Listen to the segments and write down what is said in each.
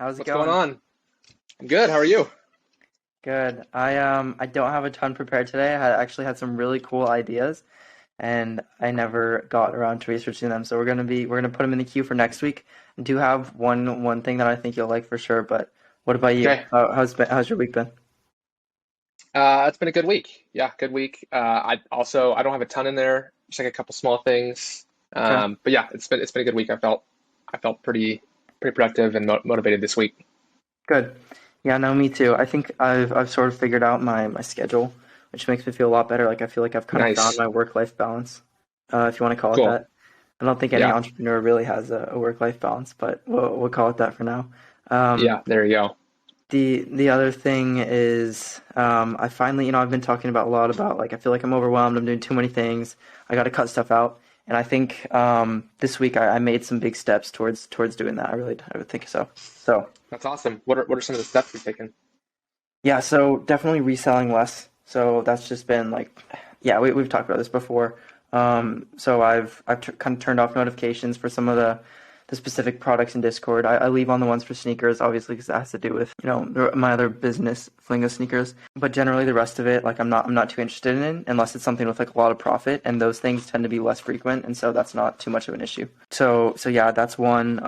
How's it What's going going? on? I'm good. How are you? Good. I don't have a ton prepared today. Actually had some really cool ideas and I never got around to researching them. So we're gonna put them in the queue for next week. I do have one thing that I think you'll like for sure, but what about you? Okay. How's your week been? It's been a good week. Yeah, good week. I don't have a ton in there. Just like a couple small things. Okay. But yeah, it's been a good week. I felt pretty productive and motivated this week. Good. Yeah, no, me too. I think I've sort of figured out my schedule, which makes me feel a lot better. Like I feel like I've kind of found Nice. my work-life balance, if you want to call it Cool. that. I don't think any Yeah. entrepreneur really has a work-life balance, but we'll call it that for now. Um, Yeah, there you go. the other thing is I finally, I've been talking about a lot about like I feel like I'm overwhelmed, I'm doing too many things, I got to cut stuff out, and I think this week I made some big steps towards doing that. I would think so. So That's awesome. What are some of the steps you've taken? yeah, so definitely reselling less. So that's just been like, yeah, we've talked about this before. So I've kind of turned off notifications for some of the specific products in Discord. I leave on the ones for sneakers, obviously, because that has to do with my other business, Flingo sneakers. But generally, the rest of it, like I'm not too interested in unless it's something with like a lot of profit, and those things tend to be less frequent, and so that's not too much of an issue. So yeah, that's one.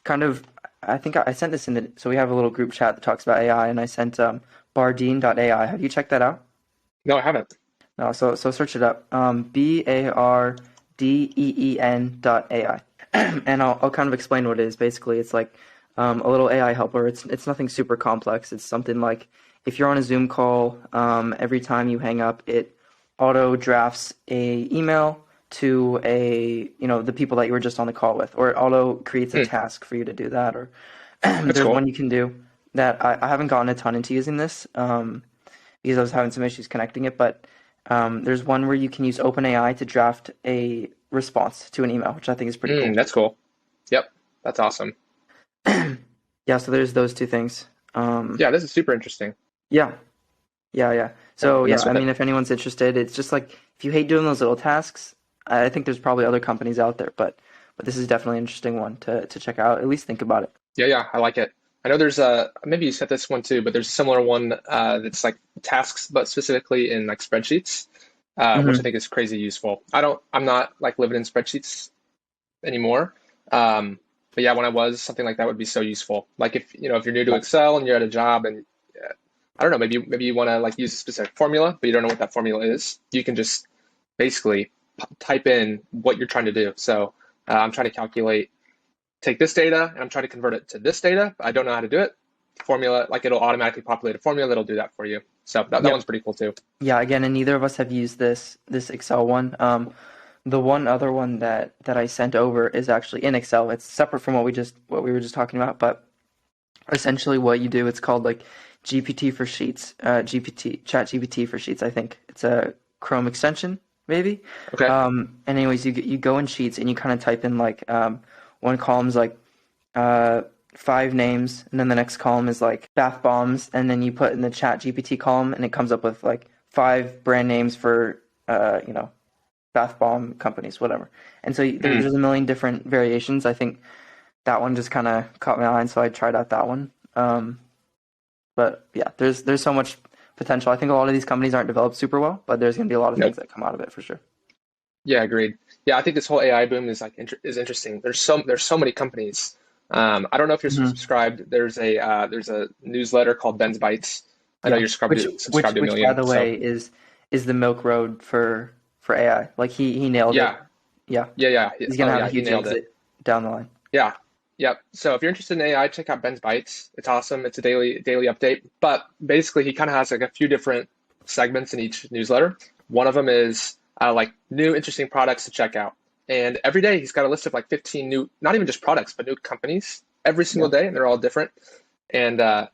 Kind of, I think I sent this in the, so we have a little group chat that talks about AI, and I sent Bardeen.ai. Have you checked that out? No, I haven't. No, so search it up. Bardeen dot AI. And I'll kind of explain what it is. Basically, it's like a little AI helper. It's nothing super complex. It's something like if you're on a Zoom call, every time you hang up, it auto drafts a email to the people that you were just on the call with, or it auto creates a Hmm, task for you to do that. Or that's there's one cool. you can do that I haven't gotten a ton into using this. Because I was having some issues connecting it. But there's one where you can use OpenAI to draft a response to an email, which I think is pretty cool. That's cool. Yep, that's awesome. Yeah, so there's those two things. Um, Yeah, this is super interesting. yeah, yeah. I'm So gonna yeah, mess I with it. mean, if anyone's interested, it's just like if you hate doing those little tasks, I think there's probably other companies out there, but this is definitely an interesting one to check out. At least think about it. Yeah, yeah, I like it. I know there's a maybe you said this one too, but there's a similar one that's like tasks, but specifically in like spreadsheets, which I Hmm. think is crazy useful. I'm not like living in spreadsheets anymore. Um, but yeah, when I was, something like that would be so useful. Like if you're new to Yeah. Excel and you're at a job and I don't know, maybe you want to like use a specific formula, but you don't know what that formula is. You can just basically type in what you're trying to do. So I'm trying to calculate take this data and I'm trying to convert it to this data, but I don't know how to do it. Formula, like it'll automatically populate a formula that'll do that for you. So that Yep. one's pretty cool too. Yeah. Again, and neither of us have used this Excel one. The one other one that I sent over is actually in Excel. It's separate from what we were just talking about, but essentially what you do, it's called like GPT for Sheets, Chat GPT for Sheets, I think. It's a Chrome extension, maybe. Okay. And anyways, you go in Sheets and you kind of type in like one column's like uh, five names, and then the next column is like bath bombs, and then you put in the Chat GPT column, and it comes up with like five brand names for bath bomb companies, whatever. And so Mm, there's a million different variations. I think that one just kind of caught my eye, and so I tried out that one. But yeah, there's so much potential. I think a lot of these companies aren't developed super well, but there's going to be a lot of things nope. that come out of it for sure. Yeah, agreed. Yeah, I think this whole AI boom is like is interesting. There's so many companies. I don't know if you're Hmm. subscribed. There's a newsletter called Ben's Bites. I know Yeah, you're which subscribed to a by million. the So way is the Milk Road for AI. Like he nailed it. yeah, Yeah, he's oh gonna have a yeah, he huge nailed it. exit down the line. Yeah. Yep. So if you're interested in AI, check out Ben's Bites. It's awesome. It's a daily update. But basically, he kind of has like a few different segments in each newsletter. One of them is like new interesting products to check out. And every day he's got a list of like 15 new, not even just products, but new companies every single Yeah. day, and they're all different. And yeah,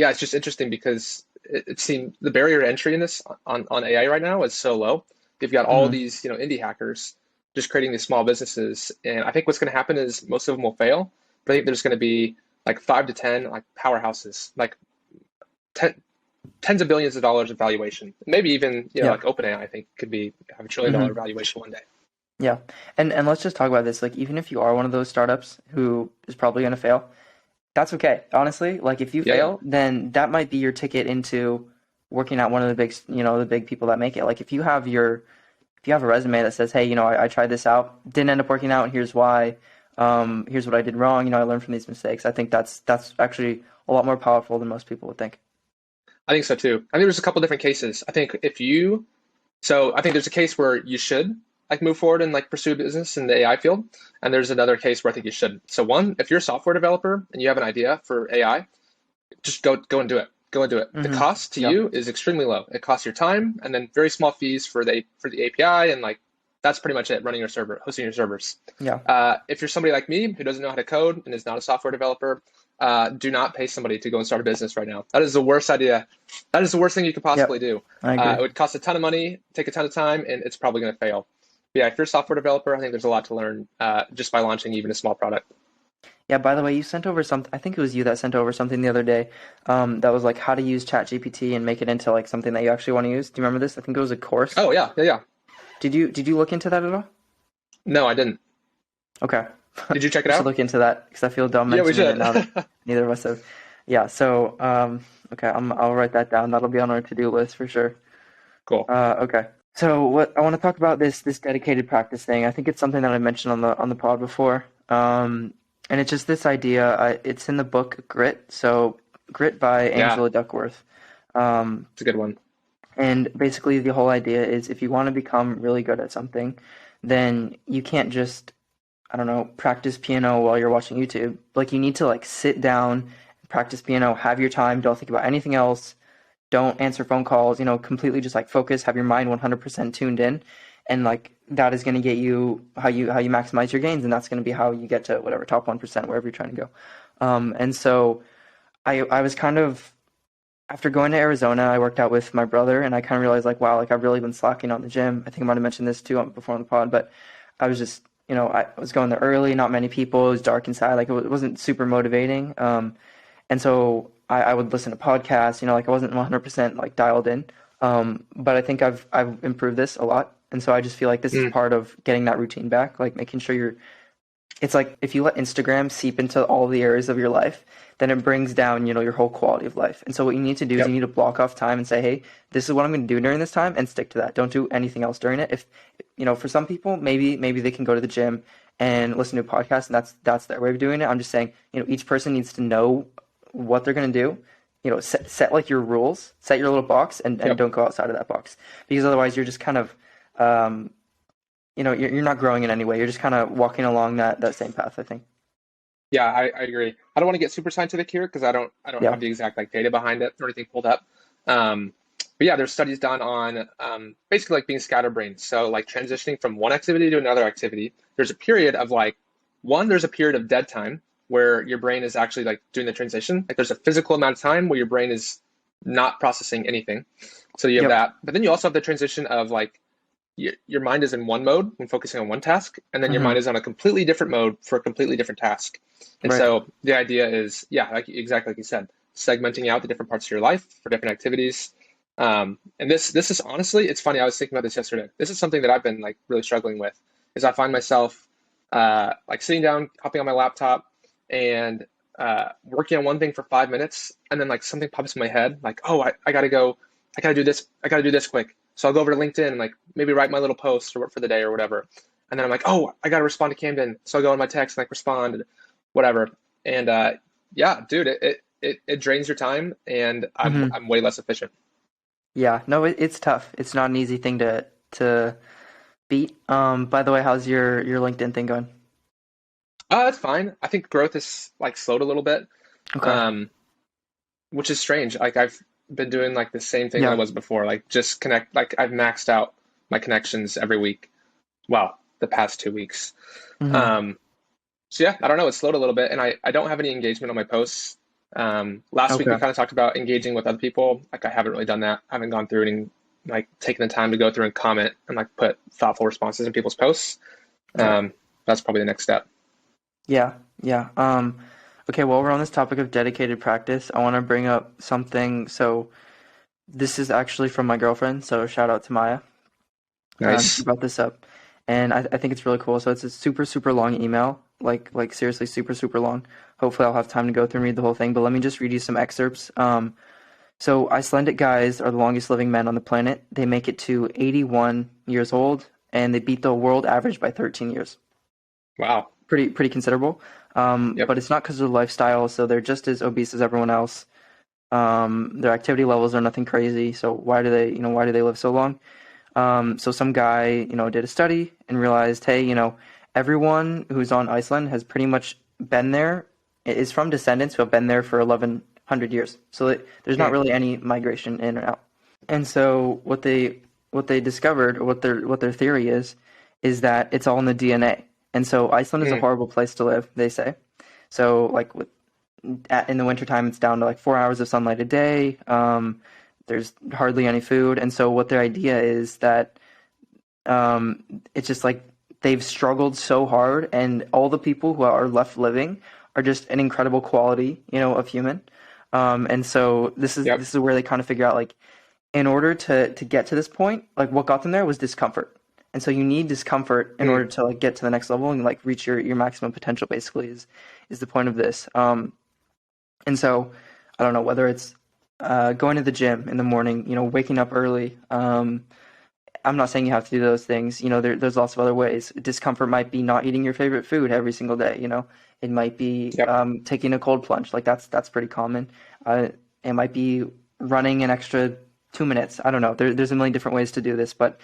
it's just interesting because it seems the barrier to entry in this on AI right now is so low. You've got all Hmm. these, indie hackers just creating these small businesses. And I think what's going to happen is most of them will fail, but I think there's going to be like 5 to 10 like powerhouses, like ten, tens of billions of dollars of valuation. Maybe even, Yeah. like OpenAI, I think could be have $1 trillion Hmm. valuation one day. Yeah. And let's just talk about this. Like even if you are one of those startups who is probably gonna fail, that's okay. Honestly, like if you Yeah, yeah. fail, then that might be your ticket into working at one of the big, the big people that make it. Like if you have a resume that says, hey, I tried this out, didn't end up working out, and here's why. Here's what I did wrong. I learned from these mistakes. I think that's actually a lot more powerful than most people would think. I think so too. I think there's a couple different cases. I think there's a case where you should like move forward and like pursue business in the AI field, and there's another case where I think you shouldn't. So one, if you're a software developer and you have an idea for AI, just go and do it. Go and do it. The Hmm. cost to Yeah. you is extremely low. It costs your time and then very small fees for the API, and like that's pretty much it. Running your server, hosting your servers. Yeah. If you're somebody like me who doesn't know how to code and is not a software developer, do not pay somebody to go and start a business right now. That is the worst idea. That is the worst thing you could possibly Yep. do. I It agree. would cost a ton of money, take a ton of time, and it's probably going to fail. But yeah, if you're a software developer, I think there's a lot to learn just by launching even a small product. Yeah, by the way, you sent over something. I think it was you that sent over something the other day, that was like how to use ChatGPT and make it into like something that you actually want to use. Do you remember this? I think it was a course. Oh yeah, yeah, yeah. Did you look into that at all? No, I didn't. Okay. Did you check it We should out? look into that because I feel dumb Yeah, we mentioning it should. now that neither of us have. Yeah, so okay, I'll write that down. That'll be on our to-do list for sure. Cool. Okay. So what I want to talk about this dedicated practice thing. I think it's something that I mentioned on the pod before. And it's just this idea. It's in the book Grit. So Grit by Yeah, Angela Duckworth. Um, it's a good one. and basically the whole idea is if you want to become really good at something, then you can't just, I don't know, practice piano while you're watching YouTube. Like you need to like sit down and practice piano, have your time, don't think about anything else, don't answer phone calls, completely just like focus, have your mind 100% tuned in, and like that is going to get you how you maximize your gains, and that's going to be how you get to whatever top 1% wherever you're trying to go. And so I was kind of after going to Arizona, I worked out with my brother, and I kind of realized like wow, like I've really been slacking on the gym. I think I might have mentioned this too before on the pod, but I was just I was going there early, not many people, it was dark inside, like it wasn't super motivating. And so I would listen to podcasts, like I wasn't 100% like dialed in. But I think I've improved this a lot. And so I just feel like this is Mm, part of getting that routine back, like making sure it's like if you let Instagram seep into all the areas of your life, then it brings down, your whole quality of life. And so what you need to do is you yep. need to block off time and say, hey, this is what I'm going to do during this time and stick to that. Don't do anything else during it. If, for some people, maybe they can go to the gym and listen to a podcast and that's their way of doing it. I'm just saying, each person needs to know what they're going to do. Set like your rules, set your little box and Yep. don't go outside of that box because otherwise you're just kind of, um, you're not growing in any way. You're just kind of walking along that same path, I think. Yeah, I agree. I don't want to get super scientific here because I don't Yeah. have the exact like data behind it or anything pulled up. Um, but yeah, there's studies done on basically like being scatterbrained. So like transitioning from one activity to another activity. There's a period of like there's a period of dead time where your brain is actually like doing the transition. Like there's a physical amount of time where your brain is not processing anything. So you have Yep. that. But then you also have the transition of like your mind is in one mode when focusing on one task, and then your Hmm. mind is on a completely different mode for a completely different task. And Right. so the idea is, yeah, like exactly like you said, segmenting out the different parts of your life for different activities. And this is honestly, it's funny. I was thinking about this yesterday. This is something that I've been like really struggling with. Is I find myself like sitting down, hopping on my laptop, and working on one thing for 5 minutes, and then like something pops in my head, like, oh, I gotta go, I gotta do this quick. So I'll go over to LinkedIn and like maybe write my little post for the day or whatever. And then I'm like, oh, I gotta respond to Camden. So I'll go in my text and like respond and whatever. And yeah, dude, it drains your time, and Hmm. I'm way less efficient. Yeah. No, it's tough. It's not an easy thing to beat. By the way, how's your LinkedIn thing going? That's fine. I think growth is like slowed a little bit, Okay. um, which is strange. Like I've been doing like the same thing that I Yeah. was before. Like just connect. Like I've maxed out my connections every week. Well, the past 2 weeks. Hmm. Um, so yeah, I don't know. It's slowed a little bit, and I don't have any engagement on my posts. Last week we Okay. kind of talked about engaging with other people. Like I haven't really done that. I haven't gone through and like taken the time to go through and comment and like put thoughtful responses in people's posts. Right. That's probably the next step. Yeah. Yeah. Okay. While we're on this topic of dedicated practice, I want to bring up something. So this is actually from my girlfriend. So shout out to Maya. She Nice. brought this up, and I think it's really cool. So it's a super, super long email. like seriously super long. Hopefully I'll have time to go through and read the whole thing, but let me just read you some excerpts. So Icelandic guys are the longest living men on the planet. They make it to 81 years old, and they beat the world average by 13 years. Wow. Pretty considerable. Yep. But it's not because of their lifestyle, so they're just as obese as everyone else. Their activity levels are nothing crazy, so why do they live so long? So some guy, did a study and realized, hey, everyone who's on Iceland has pretty much been there, is from descendants who have been there for 1100 years. So there's not really any migration in or out. And so what they discovered, or what their theory is that it's all in the DNA. And so Iceland is a horrible place to live, they say. So like in the wintertime, it's down to like 4 hours of sunlight a day. There's hardly any food. And so what their idea is that it's just like they've struggled so hard, and all the people who are left living are just an incredible quality, of human. And so this is where they kind of figure out, like, in order to get to this point, like what got them there was discomfort. And so you need discomfort in order to like get to the next level and like reach your maximum potential, basically is the point of this. And so I don't know whether it's going to the gym in the morning, waking up early. I'm not saying you have to do those things. There's lots of other ways. Discomfort might be not eating your favorite food every single day. It might be taking a cold plunge. Like that's pretty common. It might be running an extra 2 minutes. I don't know. There's a million different ways to do this, but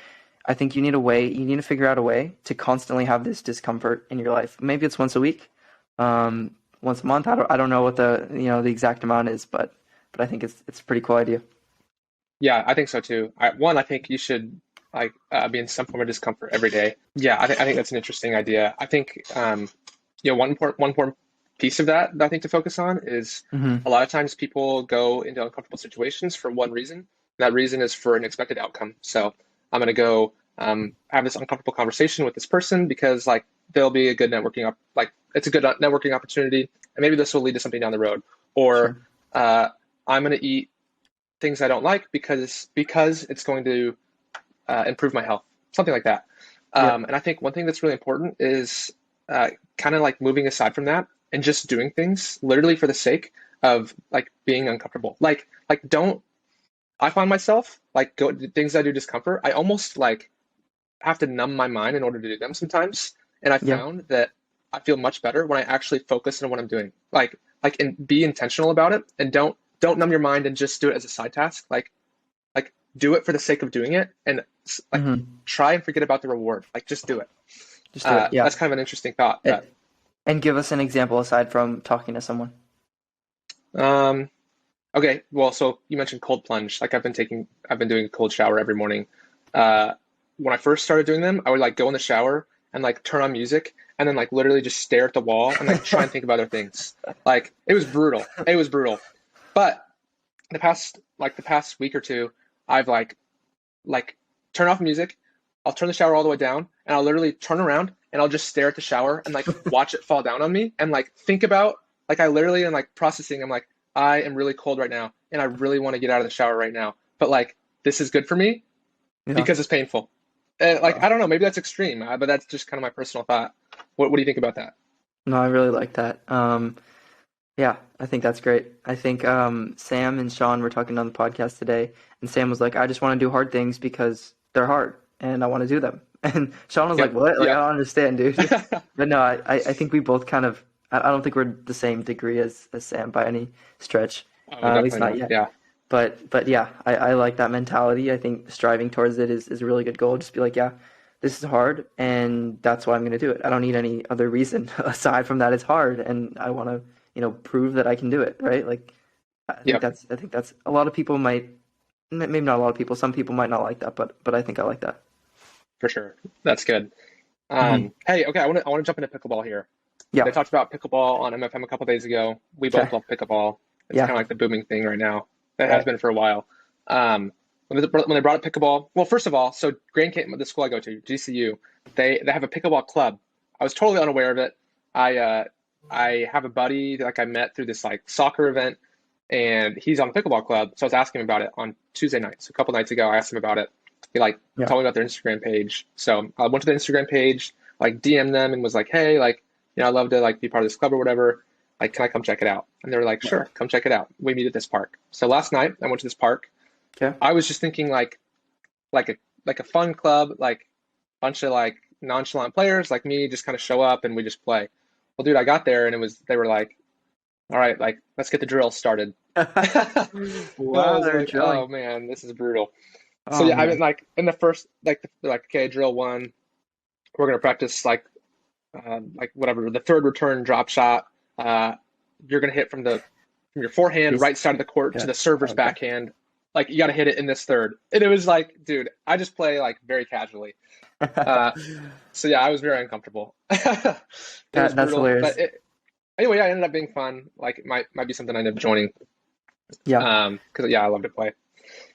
I think you need to figure out a way to constantly have this discomfort in your life. Maybe it's once a week, once a month. I don't know what the exact amount is, but I think it's a pretty cool idea. Yeah, I think so too. I think you should be in some form of discomfort every day. Yeah, I think that's an interesting idea. I think one important piece of that I think to focus on is a lot of times people go into uncomfortable situations for one reason. That reason is for an expected outcome. So I'm going to go have this uncomfortable conversation with this person because like there'll be a good it's a good networking opportunity, and maybe this will lead to something down the road. Or I'm going to eat things I don't like because it's going to improve my health, something like that. And I think one thing that's really important is kind of like moving aside from that and just doing things literally for the sake of like being uncomfortable. Like I find myself like things I do discomfort. I almost like have to numb my mind in order to do them sometimes. And I found that I feel much better when I actually focus on what I'm doing. And be intentional about it, and don't numb your mind and just do it as a side task. Like do it for the sake of doing it, and try and forget about the reward. Like just do it. Just do it. Yeah. That's kind of an interesting thought. And give us an example aside from talking to someone. Okay. Well, so you mentioned cold plunge. Like I've been doing a cold shower every morning. When I first started doing them, I would like go in the shower and like turn on music and then like literally just stare at the wall and like try and think of other things. Like it was brutal. But the past week or two, I've like turn off music. I'll turn the shower all the way down and I'll literally turn around and I'll just stare at the shower and like watch it fall down on me and like think about like I literally am like processing. I'm like, I am really cold right now and I really want to get out of the shower right now. But like this is good for me because it's painful. I don't know, maybe that's extreme, but that's just kind of my personal thought. What do you think about that? No, I really like that. Yeah, I think that's great. I think Sam and Sean were talking on the podcast today, and Sam was like, I just want to do hard things because they're hard, and I want to do them. And Sean was like, what? Like, I don't understand, dude. But no, I think we both kind of, I don't think we're the same degree as Sam by any stretch. At least not yet. Yeah. But yeah, I like that mentality. I think striving towards it is a really good goal. Just be like, yeah, this is hard, and that's why I'm going to do it. I don't need any other reason aside from that it's hard, and I want to, prove that I can do it, right? Like, I think that's a lot of people maybe not a lot of people. Some people might not like that, but I think I like that. For sure, that's good. Hey, okay, I want to jump into pickleball here. Yeah, they talked about pickleball on MFM a couple days ago. We both love pickleball. It's kind of like the booming thing right now. It has been for a while. When they brought up pickleball, well, first of all, so Grand Cape, the school I go to, GCU, they have a pickleball club. I was totally unaware of it. I have a buddy that I met through this like soccer event, and he's on the pickleball club. So I was asking him about it on Tuesday night. So a couple nights ago, I asked him about it. He told me about their Instagram page. So I went to the Instagram page, like DM'd them and was like, hey, like I'd love to like be part of this club or whatever. Like, can I come check it out? And they were like, Yeah. sure, come check it out. We meet at this park. So last night I went to this park. Okay. I was just thinking like a fun club, like bunch of like nonchalant players like me just kind of show up and we just play. Well, dude, I got there and they were like, all right, like let's get the drill started. I Wow, was they're like, oh drilling. man, this is brutal. So Oh yeah, I mean man. like in the first like okay, drill one, we're gonna practice like whatever the third return drop shot. Uh, you're gonna hit from your forehand Basic. right side of the court to Okay. the server's Okay. backhand. Like you got to hit it in this third. And it was like, dude, I just play like very casually. Uh, so yeah, I was very uncomfortable. It was That's brutal, hilarious. but anyway, yeah, it ended up being fun. Like it might be something I end up joining. Yeah. Because yeah, I love to play.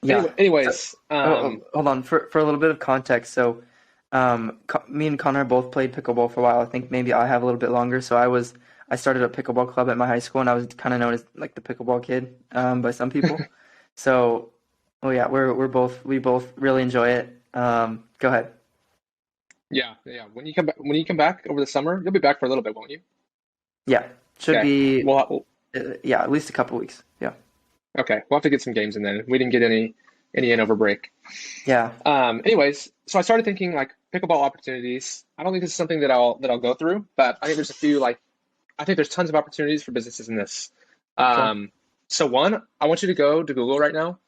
Yeah. So, Anyways, hold on for a little bit of context. So, me and Connor both played pickleball for a while. I think maybe I have a little bit longer. So I started a pickleball club at my high school, and I was kind of known as like the pickleball kid, by some people. So, oh yeah, we both really enjoy it. Go ahead. yeah. When you come back over the summer, you'll be back for a little bit, won't you? Yeah, should Okay. be Well, yeah, at least a couple weeks. Yeah. okay. We'll have to get some games in then. We didn't get any in over break. Yeah. Anyways, so I started thinking like pickleball opportunities. I don't think this is something that I'll go through, but I think there's a few like I think there's tons of opportunities for businesses in this. Sure. So one, I want you to go to Google right now,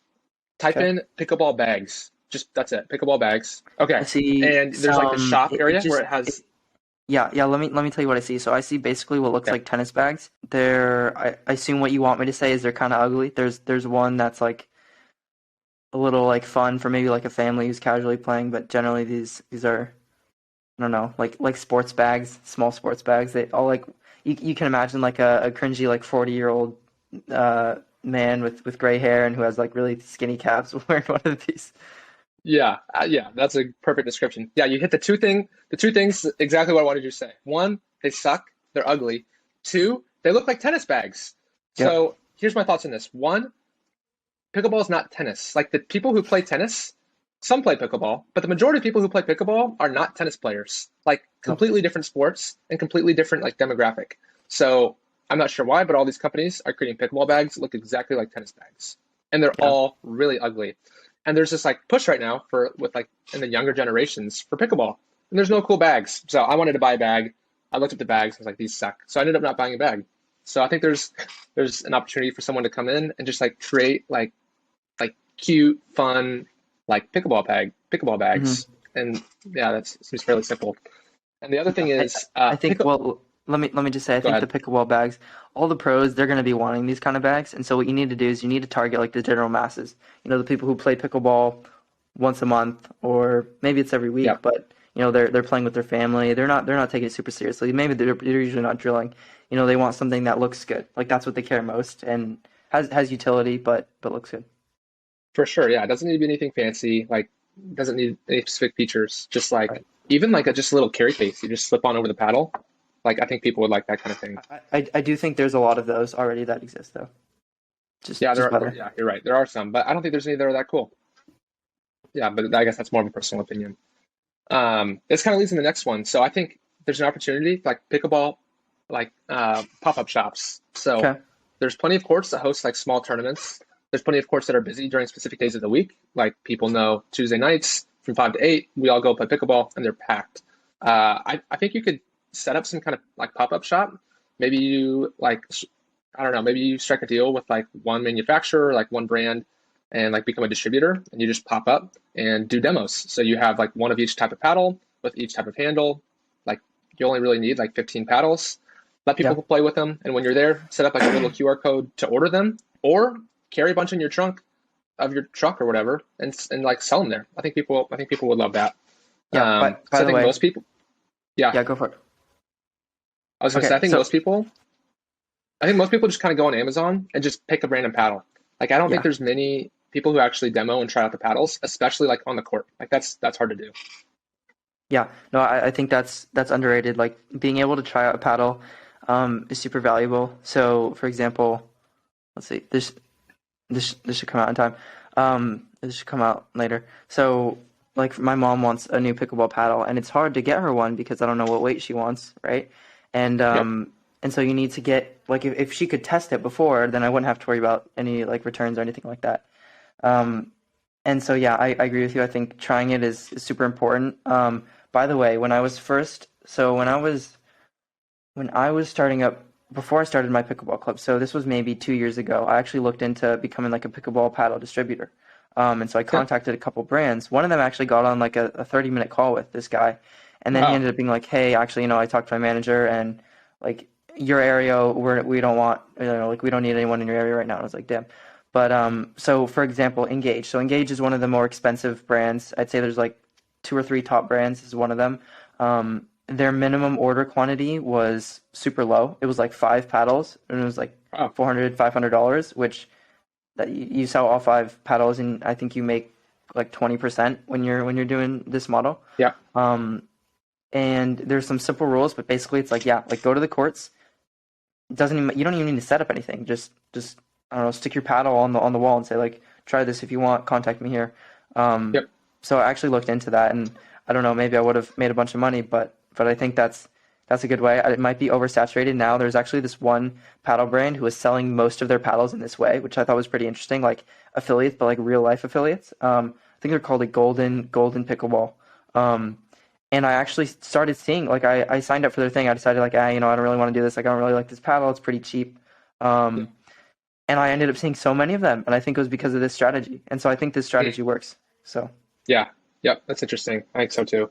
type Okay. in pickleball bags. Just that's it, pickleball bags. I Okay. see And there's like the some. shop It area where just it has yeah, yeah. Let me tell you what I see. So I see basically what looks okay. like tennis bags. I assume what you want me to say is they're kind of ugly. There's one that's like a little like fun for maybe like a family who's casually playing, but generally these are I don't know like sports bags, small sports bags. They all like you can imagine like a cringy like 40-year-old man with gray hair and who has like really skinny calves wearing one of these. Yeah, that's a perfect description. Yeah, you hit the two things exactly what I wanted you to say. One, they suck, they're ugly. Two, they look like tennis bags. Yep. So here's my thoughts on this. One, pickleball is not tennis. Like the people who play tennis, some play pickleball, but the majority of people who play pickleball are not tennis players. Like Nope. completely different sports and completely different like demographic. So I'm not sure why, but all these companies are creating pickleball bags that look exactly like tennis bags, and they're Yeah. all really ugly. And there's this like push right now for with like in the younger generations for pickleball, and there's no cool bags. So I wanted to buy a bag. I looked at the bags. I was like, these suck. So I ended up not buying a bag. So I think there's an opportunity for someone to come in and just like create like cute, fun, like pickleball Hmm. bags, and yeah, that seems fairly simple. And the other Yeah, thing is, I think well let me just say I go think the ahead. pickleball bags, all the pros they're going to be wanting these kind of bags, and so what you need to do is you need to target like the general masses. You know, the people who play pickleball once a month or maybe it's every Yeah, week, but you know they're playing with their family. They're not taking it super seriously. Maybe they're usually not drilling. You know, they want something that looks good. Like that's what they care most and has utility, but looks good. for sure. Yeah, it doesn't need to be anything fancy. Like, doesn't need any specific features. Just like Right. even like a just a little carry case, you just slip on over the paddle. Like, I think people would like that kind of thing. I do think there's a lot of those already that exist though. Yeah, Just better. yeah, you're right. There are some, but I don't think there's any that are that cool. Yeah, but I guess that's more of a personal opinion. This kind of leads to the next one. So I think there's an opportunity like pickleball, like pop-up shops. So Okay. there's plenty of courts that host like small tournaments. There's plenty of courts that are busy during specific days of the week. Like people know Tuesday nights from 5 to 8, we all go play pickleball and they're packed. I think you could set up some kind of like pop-up shop. Maybe you like, I don't know, maybe you strike a deal with like one manufacturer, like one brand, and like become a distributor and you just pop up and do demos. So you have like one of each type of paddle with each type of handle. Like you only really need like 15 paddles. Let people Yeah. play with them. And when you're there, set up like a little QR code to order them or carry a bunch in your trunk of your truck or whatever and like sell them there. I think people would love that. Yeah. By So I the think way, most people, yeah, yeah, go for it. I was gonna say, Okay. So I think most people just kind of go on Amazon and just pick a random paddle. Like I don't think yeah. there's many people who actually demo and try out the paddles, especially like on the court. Like that's hard to do. Yeah, no, I think that's underrated. Like being able to try out a paddle is super valuable. So, for example, let's see, this should come out in time. This should come out later. So, like my mom wants a new pickleball paddle, and it's hard to get her one because I don't know what weight she wants, right? And Yep. and so you need to get like if she could test it before, then I wouldn't have to worry about any like returns or anything like that. Um, and so yeah, I agree with you. I think trying it is super important. By the way, when I was first, so when I was starting up, before I started my pickleball club, so this was maybe 2 years ago, I actually looked into becoming like a pickleball paddle distributor. And so I Yeah. contacted a couple brands. One of them actually got on like a 30-minute call with this guy. And then he Wow. ended up being like, hey, actually, I talked to my manager and like your area, we don't want, like we don't need anyone in your area right now. And I was like, damn. But so for example, Engage. So Engage is one of the more expensive brands. I'd say there's like two or three top brands. This is one of them. Their minimum order quantity was super low. It was like 5 paddles, and it was like Wow. 400, $500, which that you sell all 5 paddles, and I think you make like 20% when you're doing this model. Yeah. And there's some simple rules, but basically it's like yeah, like go to the courts. It doesn't even you don't even need to set up anything. Just I don't know, stick your paddle on the wall and say like try this if you want. Contact me here. Um, Yep. so I actually looked into that, and I don't know, maybe I would have made a bunch of money, but I think that's a good way. It might be oversaturated now. There's actually this one paddle brand who is selling most of their paddles in this way, which I thought was pretty interesting, like affiliates, but like real life affiliates. I think they're called like Golden Pickleball. Um, and I actually started seeing like I signed up for their thing. I decided like I don't really want to do this. Like I don't really like this paddle. It's pretty cheap. Yeah. Um, and I ended up seeing so many of them, and I think it was because of this strategy. And so I think this Mm. strategy works. So Yeah. Yep. That's interesting. I think so too.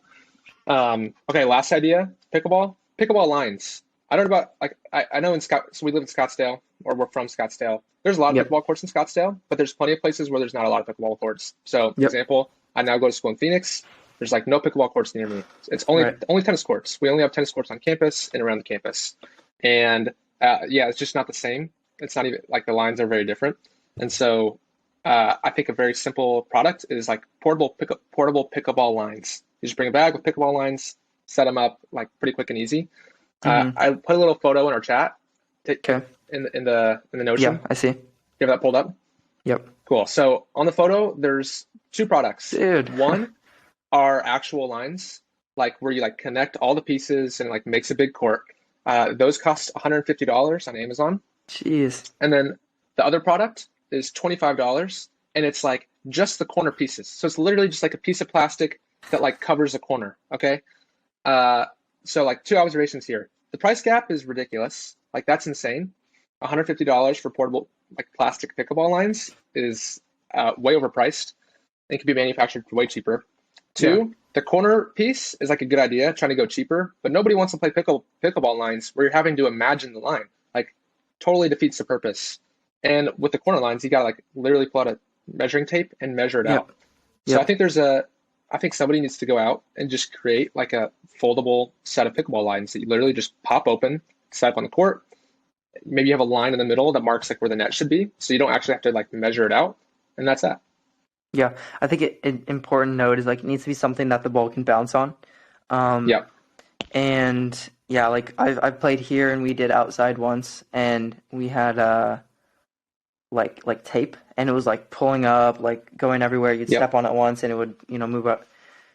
Okay, last idea, pickleball. Pickleball lines. I don't know about like I know in Scott so we live in Scottsdale or we're from Scottsdale. There's a lot of yep, pickleball courts in Scottsdale, but there's plenty of places where there's not a lot of pickleball courts. So, yep, example, I now go to school in Phoenix. There's like no pickleball courts near me. It's right, only tennis courts. We only have tennis courts on campus and around the campus. And yeah, it's just not the same. It's not even like the lines are very different. And so I think a very simple product is like portable pickleball lines. You just bring a bag with pickleball lines, set them up like pretty quick and easy. mm-hmm. I put a little photo in our chat Okay, in the yeah, Notion. I see. You have that pulled up? Yep, Cool. So on the photo, there's two products. dude. One are actual lines, like where you like connect all the pieces and like makes a big court. Those cost $150 on Amazon. Jeez. And then the other product is $25 and it's like just the corner pieces. So it's literally just like a piece of plastic that like covers a corner. Okay. Uh, so like two observations here. The price gap is ridiculous. Like that's insane. $150 for portable like plastic pickleball lines is way overpriced. It can be manufactured way cheaper. Yeah. Two, the corner piece is like a good idea, trying to go cheaper, but nobody wants to play pickleball lines where you're having to imagine the line. Like totally defeats the purpose. And with the corner lines, you gotta like literally pull out a measuring tape and measure it Yep. out. So Yep. I think somebody needs to go out and just create like a foldable set of pickleball lines that you literally just pop open, set up on the court. Maybe you have a line in the middle that marks like where the net should be, so you don't actually have to like measure it out, and that's that. Yeah. I think an important note is like it needs to be something that the ball can bounce on. Um, Yeah, and yeah, like I've played here and we did outside once and we had like tape and it was like pulling up, like going everywhere. You'd yep. step on it once and it would, move up.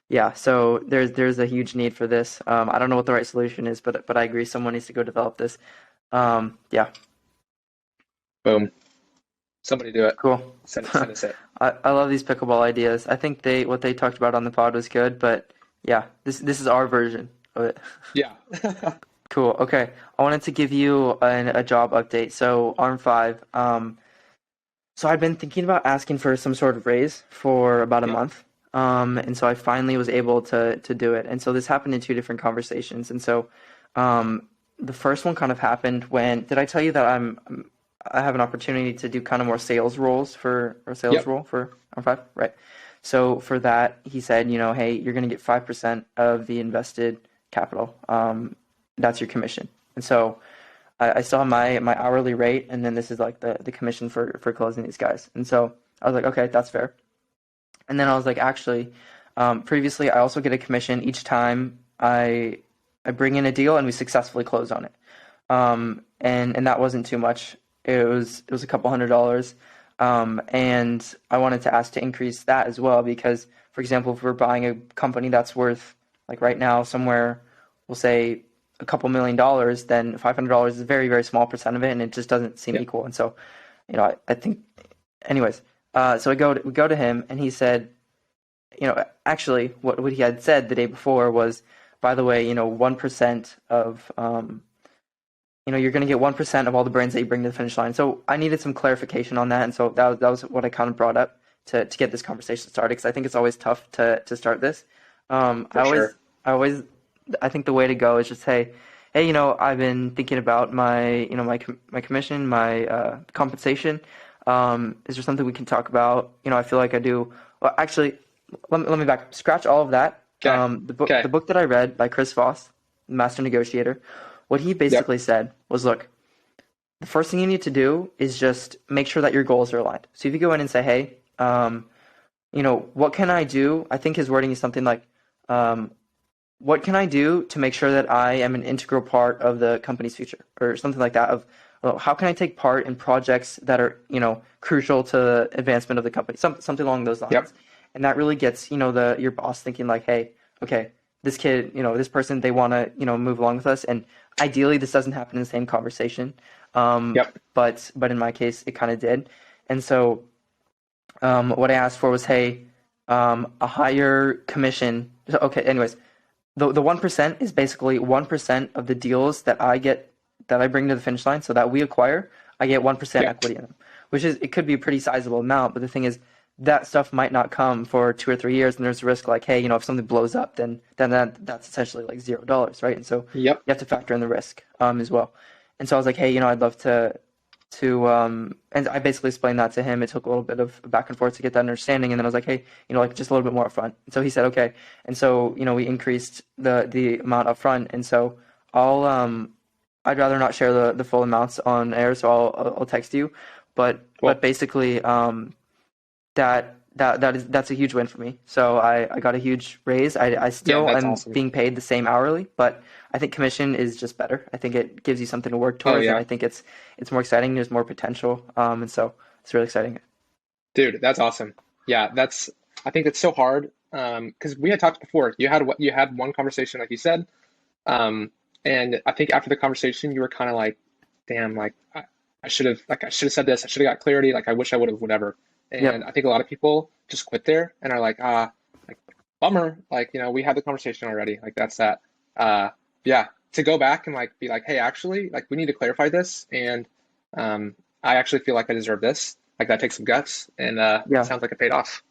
Yeah, so there's a huge need for this. I don't know what the right solution is, but I agree someone needs to go develop this. Yeah, Boom. Somebody do it. cool. Send us it. I love these pickleball ideas. I think what they talked about on the pod was good, but yeah, this is our version of it. Yeah. Cool. Okay, I wanted to give you a job update. So ARM 5. So I've been thinking about asking for some sort of raise for about a Yeah. month. And so I finally was able to do it. And so this happened in two different conversations. And so the first one kind of happened when did I tell you that I have an opportunity to do kind of more sales roles for or sales Yep. role for R5, right? So for that, he said, hey, you're going to get 5% of the invested capital. That's your commission. And so I saw my hourly rate, and then this is like the commission for closing these guys. And so I was like, okay, that's fair. And then I was like, actually, previously I also get a commission each time I bring in a deal and we successfully close on it. And that wasn't too much. It was a couple $100. And I wanted to ask to increase that as well because, for example, if we're buying a company that's worth like right now somewhere, we'll say a couple $1 million, then $500 is a very, very small percent of it, and it just doesn't seem Yep. equal. And so, I think, anyways, so we go to him, and he said, actually, what he had said the day before was, by the way, 1% of, you're going to get 1% of all the brands that you bring to the finish line. So I needed some clarification on that, and so that was what I kind of brought up to get this conversation started, because I think it's always tough to start this. For sure. I think the way to go is just say, hey, I've been thinking about my commission, my compensation. Is there something we can talk about? I feel like I do. Well, actually, let me scratch all of that. Okay. The book that I read by Chris Voss, Master Negotiator, what he Yep. basically said was, look, the first thing you need to do is just make sure that your goals are aligned. So if you go in and say, hey, what can I do? I think his wording is something like, what can I do to make sure that I am an integral part of the company's future, or something like that, of, well, how can I take part in projects that are, crucial to the advancement of the company, something along those lines. Yep. And that really gets, your boss thinking like, hey, okay, this kid, this person, they want to, move along with us. And ideally this doesn't happen in the same conversation. Yep. But in my case, it kind of did. And so what I asked for was, hey, a higher commission. So, okay, anyways, the 1% is basically 1% of the deals that I bring to the finish line, so that we acquire, I get 1% Yep. equity in them, it could be a pretty sizable amount. But the thing is, that stuff might not come for 2 or 3 years, and there's a risk like, hey, if something blows up, then that's essentially like $0, right? And so Yep. you have to factor in the risk as well. And so I was like, hey, I'd love to and I basically explained that to him. It took a little bit of back and forth to get that understanding, and then I was like, hey, like just a little bit more upfront. And so he said, okay. And so we increased the amount upfront, and so I'd rather not share the full amounts on air, so I'll text you. But Cool. but basically that's a huge win for me. So I got a huge raise. I still that's am awesome. being paid the same hourly, but I think commission is just better. I think it gives you something to work Oh towards, yeah. and I think it's more exciting. There's more potential, and so it's really exciting. Dude, that's awesome. Yeah, I think it's so hard. Because we had talked before. You had one conversation, like you said. And I think after the conversation, you were kind of like, damn, like I should have said this. I should have got clarity. Like I wish I would have, whatever. And Yep. I think a lot of people just quit there and are like, like bummer. Like, we had the conversation already. Like that's that. Yeah, to go back and like be like, hey, actually, like we need to clarify this. And I actually feel like I deserve this. Like that takes some guts, and Yeah. it sounds like it paid off.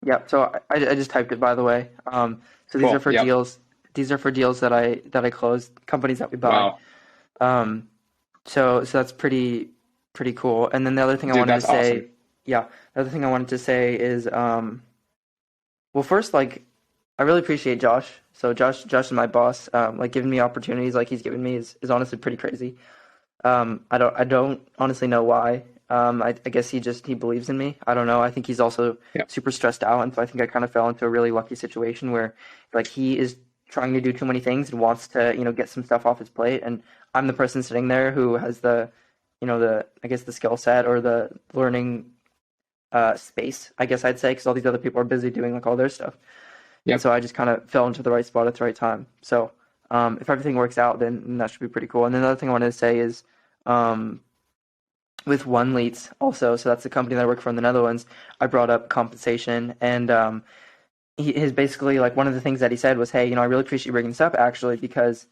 Yep. So I just typed it, by the way. So these Cool. are for Yep. deals. These are for deals that I closed, companies that we buy. Wow. So that's pretty cool. And then the other thing I Dude, wanted to that's say, awesome. yeah, the other thing I wanted to say is, well, first, like, I really appreciate Josh. So Josh is my boss. Like giving me opportunities like he's given me is honestly pretty crazy. I don't honestly know why. I guess he believes in me. I don't know. I think he's also Yep. super stressed out, and so I think I kind of fell into a really lucky situation where, like, he is trying to do too many things and wants to, get some stuff off his plate, and I'm the person sitting there who has the, I guess the skill set or the learning space, I guess I'd say, because all these other people are busy doing like all their stuff. And Yep. so I just kind of fell into the right spot at the right time. So if everything works out, then that should be pretty cool. And then the other thing I wanted to say is, with One Leads also, so that's the company that I work for in the Netherlands, I brought up compensation, and his basically, like, one of the things that he said was, hey, I really appreciate you bringing this up, actually, because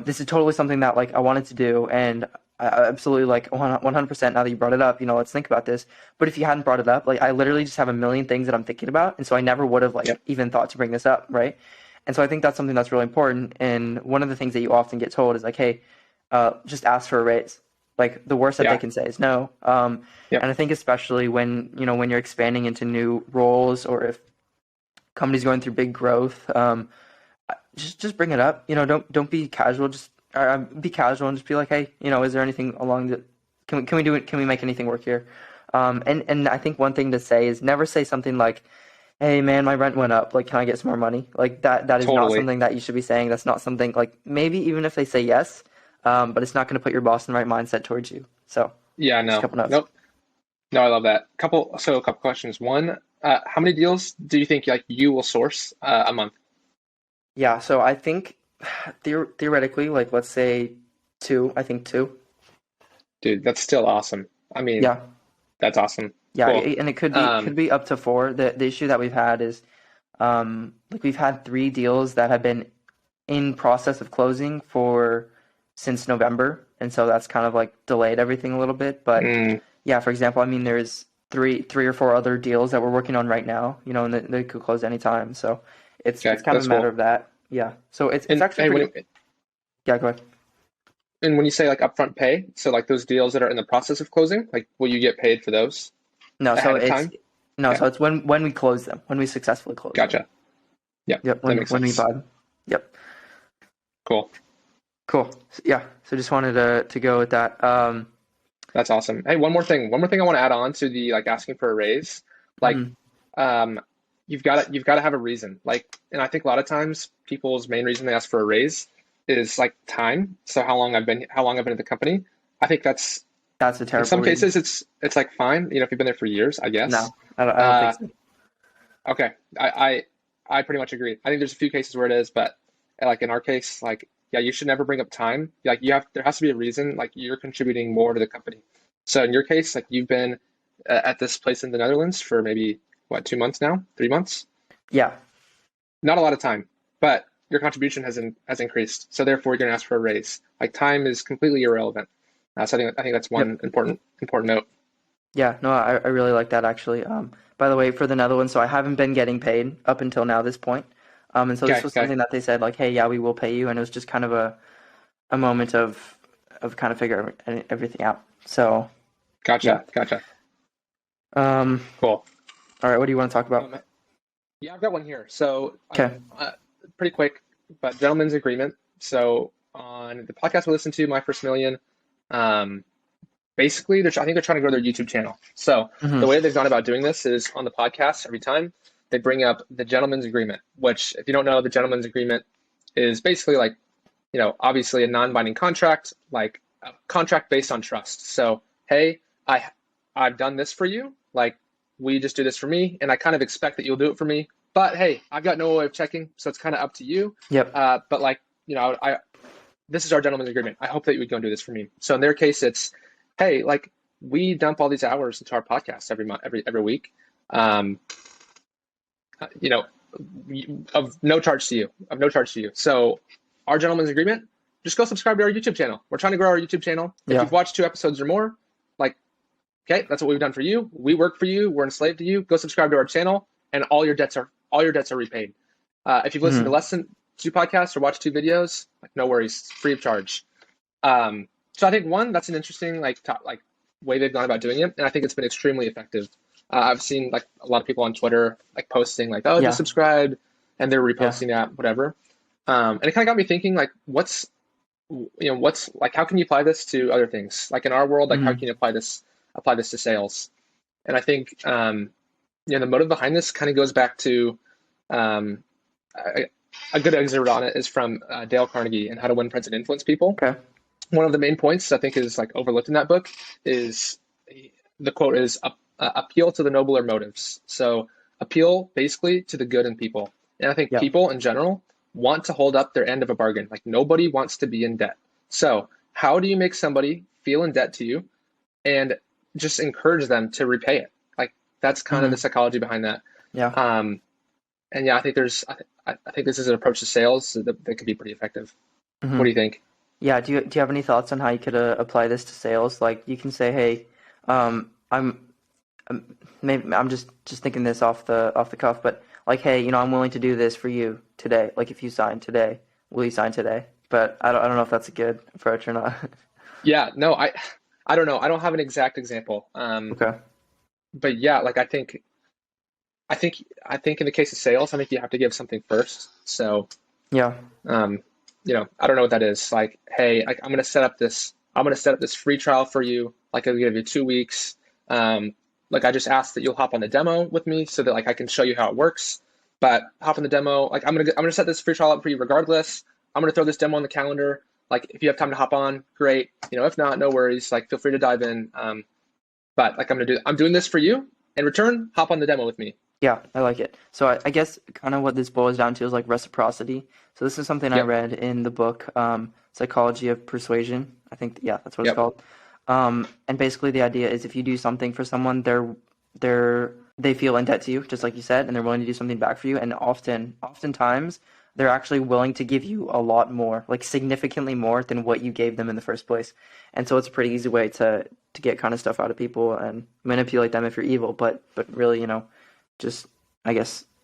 this is totally something that, like, I wanted to do, and I absolutely, like, 100% now that you brought it up, let's think about this. But if you hadn't brought it up, like, I literally just have a million things that I'm thinking about, and so I never would have, like, Yep. even thought to bring this up, right? And so I think that's something that's really important, and one of the things that you often get told is, like, hey, just ask for a raise. Like, the worst that they Yeah. can say is no. Yep. And I think especially when, when you're expanding into new roles, or if company's going through big growth, just bring it up. Don't be casual. Just be casual and just be like, hey, is there anything along the can we do it? Can we make anything work here? And I think one thing to say is never say something like, hey man, my rent went up. Like, can I get some more money? Like that is not Totally. something that you should be saying. That's not something, like, maybe even if they say yes, but it's not going to put your boss in the right mindset towards you. So Yeah, just a no. couple notes. Nope. No, I love that. A couple questions. One, how many deals do you think like you will source a month? Yeah, so I think theoretically, like let's say two. I think two. Dude, that's still awesome. I mean, Yeah, that's awesome. yeah, Cool. and it could Um, be up to four. The issue that we've had is like we've had three deals that have been in process of closing for since November, and so that's kind of like delayed everything a little bit. But mm, yeah, for example, I mean, there's three or four other deals that we're working on right now, and they could close anytime. So it's okay, kind of that's a matter cool. of that. Yeah. So it's And actually hey, pretty. Yeah, go ahead. when you say like upfront pay, so like those deals that are in the process of closing, like will you get paid for those No, so ahead of it's time? no, Okay, so it's when we close them, when we successfully close them. gotcha. Yep, Yep, that makes when we sense. buy them. Yep. Cool. Cool. Yeah. So just wanted to go with that. That's awesome. Hey, one more thing. One more thing I want to add on to the like asking for a raise. Like, Mhm. um, you've got to have a reason. Like, and I think a lot of times people's main reason they ask for a raise is like time. So how long I've been at the company. I think that's That's a in terrible some reason. cases it's like fine. You know, if you've been there for years, I guess. No, I don't think Uh, so. okay, I pretty much agree. I think there's a few cases where it is, but like in our case, like yeah, you should never bring up time. Like there has to be a reason. Like you're contributing more to the company. So in your case, like you've been at this place in the Netherlands for maybe what 2 months now, 3 months. Yeah. Not a lot of time, but your contribution has increased. So therefore, you're going to ask for a raise. Like time is completely irrelevant. So I think that's Yep. one important note. Yeah. No, I really like that actually. By the way, for the Netherlands, so I haven't been getting paid up until now this point. And so this Okay, was okay, something that they said like, hey, yeah, we will pay you, and it was just kind of a moment of kind of figure everything out. So yeah. gotcha. Um. Cool. All right. What do you want to talk about? Yeah, I've got one here. So, Okay. pretty quick, but gentleman's agreement. So, on the podcast we listened to, My First Million, um, basically, I think they're trying to grow their YouTube channel. So, the Hmm. way they've gone about doing this is on the podcast every time they bring up the gentleman's agreement, which, if you don't know, the gentleman's agreement is basically like, obviously a non-binding contract, like a contract based on trust. So, hey, I've done this for you, like we just do this for me, and I kind of expect that you'll do it for me. But hey, I've got no way of checking, so it's kind of up to you. Yep. But like, I this is our gentleman's agreement. I hope that you would go and do this for me. So in their case, it's, hey, like we dump all these hours into our podcast every month, every week. Um, you know, of no charge to you, So our gentleman's agreement, just go subscribe to our YouTube channel. We're trying to grow our YouTube channel. If Yeah. you've watched 2 episodes or more, like, okay, that's what we've done for you. We work for you. We're enslaved to you. Go subscribe to our channel, and all your debts are repaid. If you've listened to Hmm. less than 2 podcasts or watched 2 videos, like no worries, it's free of charge. So I think one, that's an interesting like way they've gone about doing it, and I think it's been extremely effective. I've seen like a lot of people on Twitter like posting like, oh, just Yeah. subscribe, and they're Yeah. reposting that, whatever. And it kind of got me thinking like, what's like, how can you apply this to other things? Like in our world, like how Hmm. can you apply this to sales? And I think the motive behind this kind of goes back to um, a, a good excerpt on it is from Dale Carnegie and How to Win Friends and Influence People. Okay. One of the main points I think is like overlooked in that book is the quote is appeal to the nobler motives. So appeal basically to the good in people. And I think Yeah. people in general want to hold up their end of a bargain. Like nobody wants to be in debt. So how do you make somebody feel in debt to you and just encourage them to repay it? Like that's kind of the Hmm. psychology behind that. Yeah. Um, and yeah, I think I think this is an approach to sales that could be pretty effective. What do Hmm. you think? Yeah. Do you have any thoughts on how you could apply this to sales? Like you can say, hey, I'm maybe I'm just thinking this off the cuff, but like, hey, I'm willing to do this for you today. Like if you sign today, will you sign today? But I don't know if that's a good approach or not. Yeah, no, I don't know. I don't have an exact example. Okay. But yeah, like I think in the case of sales, I think you have to give something first. So, Yeah. um, I don't know what that is. Like, hey, like I'm gonna set up this free trial for you. Like I'll give you 2 weeks. Like I just ask that you'll hop on the demo with me so that like I can show you how it works. But hop on the demo. Like I'm gonna set this free trial up for you regardless. I'm gonna throw this demo on the calendar. Like if you have time to hop on, great. If not, no worries. Like feel free to dive in. But like I'm doing this for you. In return, hop on the demo with me. Yeah, I like it. So I guess kind of what this boils down to is like reciprocity. So this is something I Yep. read in the book, Psychology of Persuasion. I think, yeah, that's what it's Yep. called. And basically the idea is if you do something for someone, they feel in debt to you, just like you said, and they're willing to do something back for you. And oftentimes, they're actually willing to give you a lot more, like significantly more than what you gave them in the first place. And so it's a pretty easy way to get kind of stuff out of people and manipulate them if you're evil. But really, just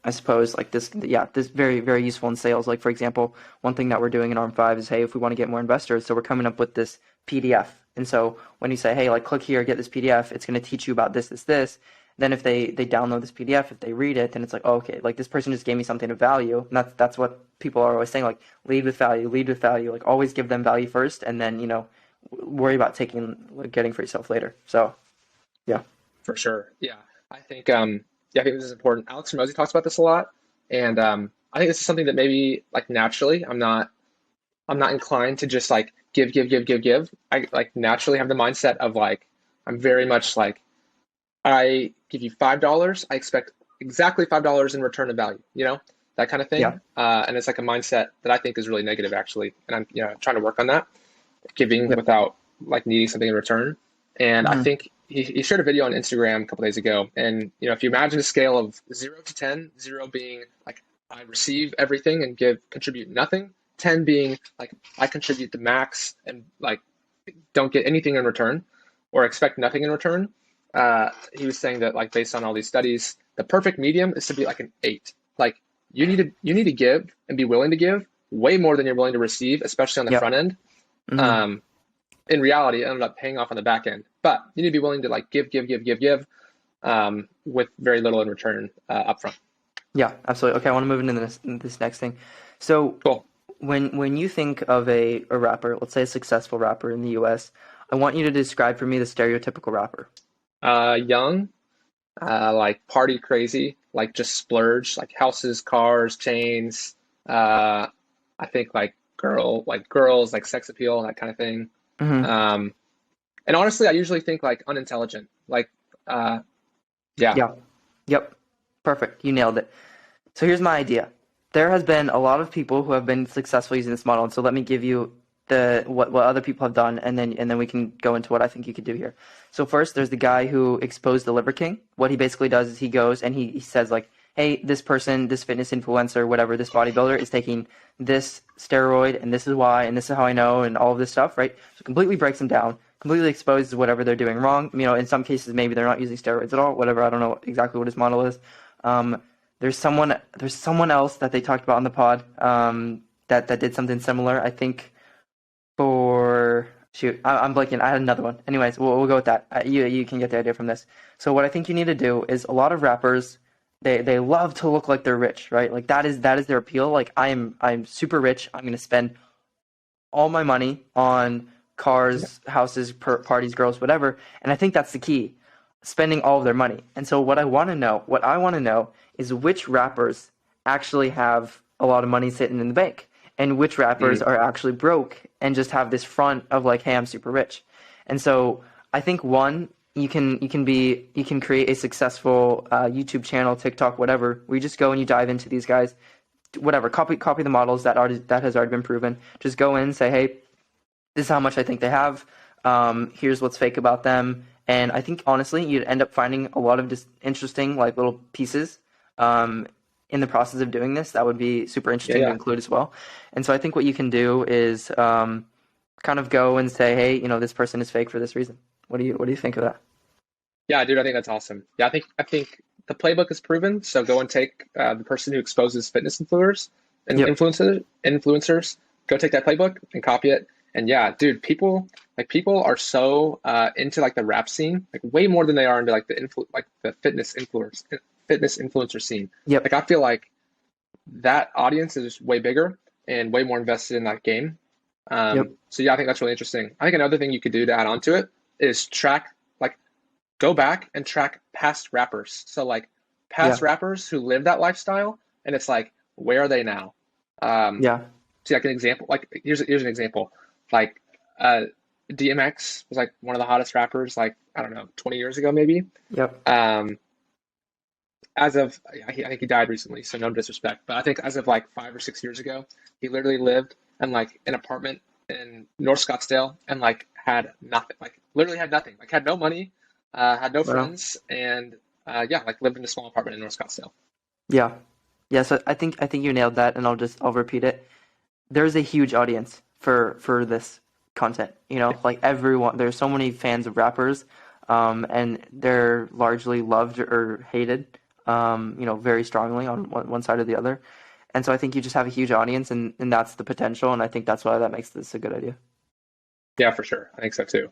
I suppose like this, yeah, this very, very useful in sales. Like for example, one thing that we're doing in ARM5 is, hey, if we want to get more investors, so we're coming up with this PDF. And so when you say, hey, like click here, get this PDF, it's going to teach you about this, this, this. Then if they download this PDF, if they read it, then it's like, oh, okay, like this person just gave me something of value. And that's what people are always saying, like lead with value, like always give them value first, and then worry about getting for yourself later. So yeah, For sure. Yeah. I think I think this is important. Alex Ramosi talks about this a lot. And I think this is something that maybe like naturally I'm not inclined to just like give, give, give, give, give. I like naturally have the mindset of like I'm very much like I give you $5, I expect exactly $5 in return of value, that kind of yeah, thing. And it's like a mindset that I think is really negative actually. And I'm trying to work on that, giving yep, without like needing something in return. And I hmm think he shared a video on Instagram a couple days ago. And if you imagine a scale of 0 to 10, 0 being like I receive everything and contribute nothing, 10 being like I contribute the max and like don't get anything in return or expect nothing in return. He was saying that like based on all these studies, the perfect medium is to be like an 8. Like you need to give and be willing to give way more than you're willing to receive, especially on the yep, front end. hmm Um, in reality, it ended up paying off on the back end. But you need to be willing to like give, give, give, give, give, with very little in return upfront. yeah, absolutely. Okay, I want to move into this next thing. So Cool. when you think of a rapper, let's say a successful rapper in the U.S., I want you to describe for me the stereotypical rapper. Young, like party crazy, like just splurge, like houses, cars, chains. Uh, I think like girls, like sex appeal, that kind of thing. hmm Um, and honestly, I usually think like unintelligent. Like, uh, yeah, Yeah, yep, perfect. You nailed it. So here's my idea. There has been a lot of people who have been successful using this model, and so let me give you the what other people have done, and then we can go into what I think you could do here. So first, there's the guy who exposed the Liver King. What he basically does is he goes and he says like, hey, this person, this fitness influencer, whatever, this bodybuilder is taking this steroid, and this is why, and this is how I know, and all of this stuff, right? So completely breaks them down, completely exposes whatever they're doing wrong. In some cases, maybe they're not using steroids at all, whatever. I don't know exactly what his model is. Um, there's someone else that they talked about on the pod that did something similar. I think for shoot, I'm blanking. I had another one. Anyways, we'll go with that. You can get the idea from this. So what I think you need to do is a lot of rappers they love to look like they're rich, right? Like that is their appeal. Like I'm super rich. I'm gonna spend all my money on yeah, cars, houses, parties, girls, whatever. And I think that's the key, spending all of their money. And so what I want to know is which rappers actually have a lot of money sitting in the bank and which rappers mm, are actually broke and just have this front of like, hey, I'm super rich. And so I think one, you can create a successful YouTube channel, TikTok, whatever, where you just go and you dive into these guys, whatever, copy the models that has already been proven. Just go in, say, hey, this is how much I think they have. Here's what's fake about them. And I think honestly, you'd end up finding a lot of just interesting like little pieces in the process of doing this. That would be super yeah, interesting to yeah, include as well. And so I think what you can do is kind of go and say, hey, this person is fake for this reason. What do you think of that? yeah, dude. I think that's awesome. Yeah, I think the playbook is proven. So go and take the person who exposes fitness influencers and Yep. influencers. Go take that playbook and copy it. And yeah, dude, people are so into like the rap scene, like way more than they are into like the fitness influencer scene. Like Yep. I feel like that audience is way bigger and way more invested in that game. Yep. So yeah, I think that's really interesting. I think another thing you could do to add on to it is like go back and track past rappers. So like past Yeah. rappers who live that lifestyle, and it's like where are they now? Um, Yeah. See, like an example. Like here's an example. Like uh, DMX was like one of the hottest rappers. Like I don't know, 20 years ago maybe. Yep. Um, as of I think he died recently, so no disrespect, but I think as of like 5 or 6 years ago, he literally lived in like an apartment in North Scottsdale and like had nothing, like literally had nothing, like had no money, had no Well, friends, and yeah, like lived in a small apartment in North Scottsdale. yeah. Yeah, so I think you nailed that, and I'll repeat it. There's a huge audience for this content. Like everyone, there's so many fans of rappers, and they're largely loved or hated, very strongly on one side or the other. And so I think you just have a huge audience, and that's the potential, and I think that's why that makes this a good idea. Yeah, for sure. I think so too.